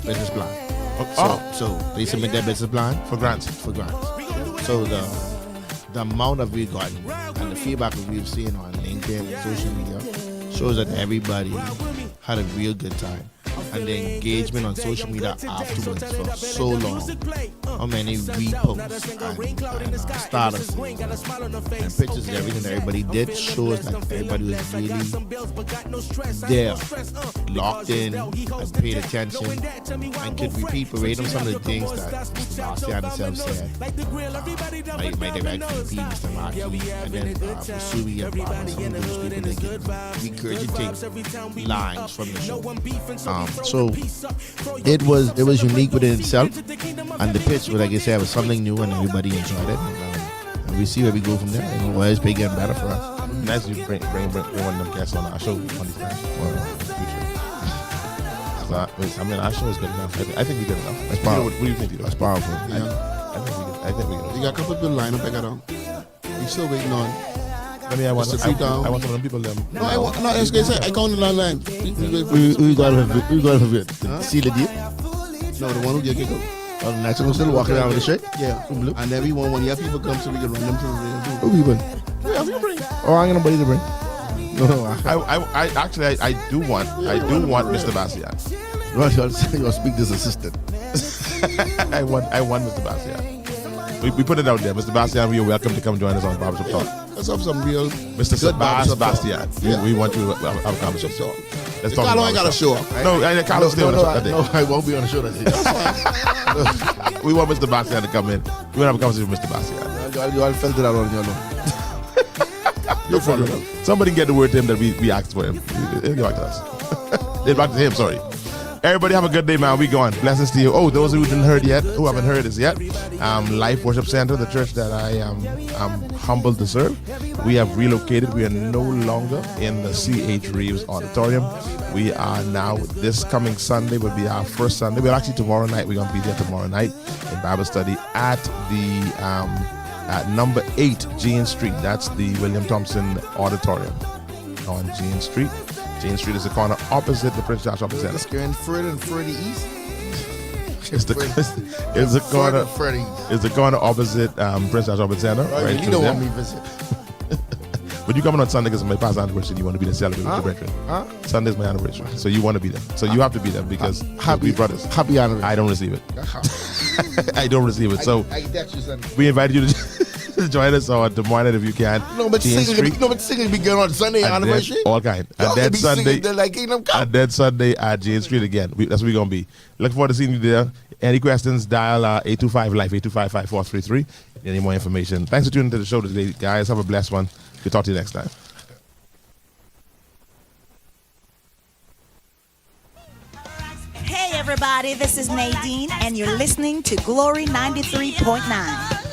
business plan. So they submit their business plan For grants. So the amount of we've gotten and the feedback that we've seen on LinkedIn and social media shows that everybody had a real good time. And the engagement on social media afterwards for so long. How many reposts and status and pictures and everything that everybody did shows that everybody was really there, locked in, and paid attention, and could repeat verbatim some of the things that Mr. Bastian himself said. My direct VP, Mr. Maki, and then Masubi and Baba, some of those people that get regurgitate lines from the show. So it was unique within itself, and the pitch, like I said, was something new, and everybody enjoyed it. And we see where we go from there. You know, it's big getting better for us. Nice you bring one of them guests on our show one of these times. So, I mean, our show is good enough. I think we're good enough. That's powerful. What do you think, Tito? That's powerful. Yeah. I think we You got a couple of people lined up. I got on. We still waiting on. I want Mr. some Tito. of them people. No, I want. No, I was gonna say I counted on line. We got to it. See the deal? No, the one who get kicked out. Oh, the next one still walking around with the shirt? Yeah. And then we want when you have people come so we can run them through the Who people? Yeah, we can bring. Oh, I ain't nobody to bring. No, I actually do want Mr. Bastian. You'll speak this assistant. I want Mr. Bastian. We put it out there, Mr. Bastian. You're welcome to come join us on Barbershop Talk. Let's have some real Mr. good Barbershop Bastian. Talk. Yeah. We want you to have a conversation. Let's talk Carlo about ain't got to show up. Right? No, Carlo's still on the show that day. No, I won't be on the show that day. We want Mr. Bastian to come in. We want to have a conversation with Mr. Bastian. You all felt that on your own. No problem. Somebody get the word to him that we asked for him. He'll get back to us. Get back to him, sorry. Everybody have a good day, man. We going. Blessings to you. Oh, those who haven't heard this yet, Life Worship Center, the church that I am humbled to serve. We have relocated. We are no longer in the C.H. Reeves Auditorium. We are now, this coming Sunday will be our first Sunday. Well, actually tomorrow night, we're going to be there tomorrow night in Bible study at the at number 8 Jean Street. That's the William Thompson Auditorium on Jean Street. Jean Street is the corner opposite the Prince Joshua Shopping Center. Let's go in further and further east. It's the corner opposite Prince Joshua Shopping Center. Oh, right you don't there. want me to visit. But you coming on Sunday because it's my past anniversary. You want to be there celebrating with your brethren. Sunday's my anniversary, so you want to be there. So you have to be there because we brothers. Happy anniversary. I don't receive it. I don't receive it. So I get you, son. we invite you to join us on tomorrow night if you can. No, but singing be going on Sunday anniversary. All kind. And then Sunday. And then Sunday at Jane Street again. That's where we're gonna be. Looking forward to seeing you there. Any questions? Dial 825-LIFE 825-5433. Any more information? Thanks for tuning into the show today, guys. Have a blessed one. We'll talk to you next time. Hey everybody, this is Nadine and you're listening to Glory 93.9.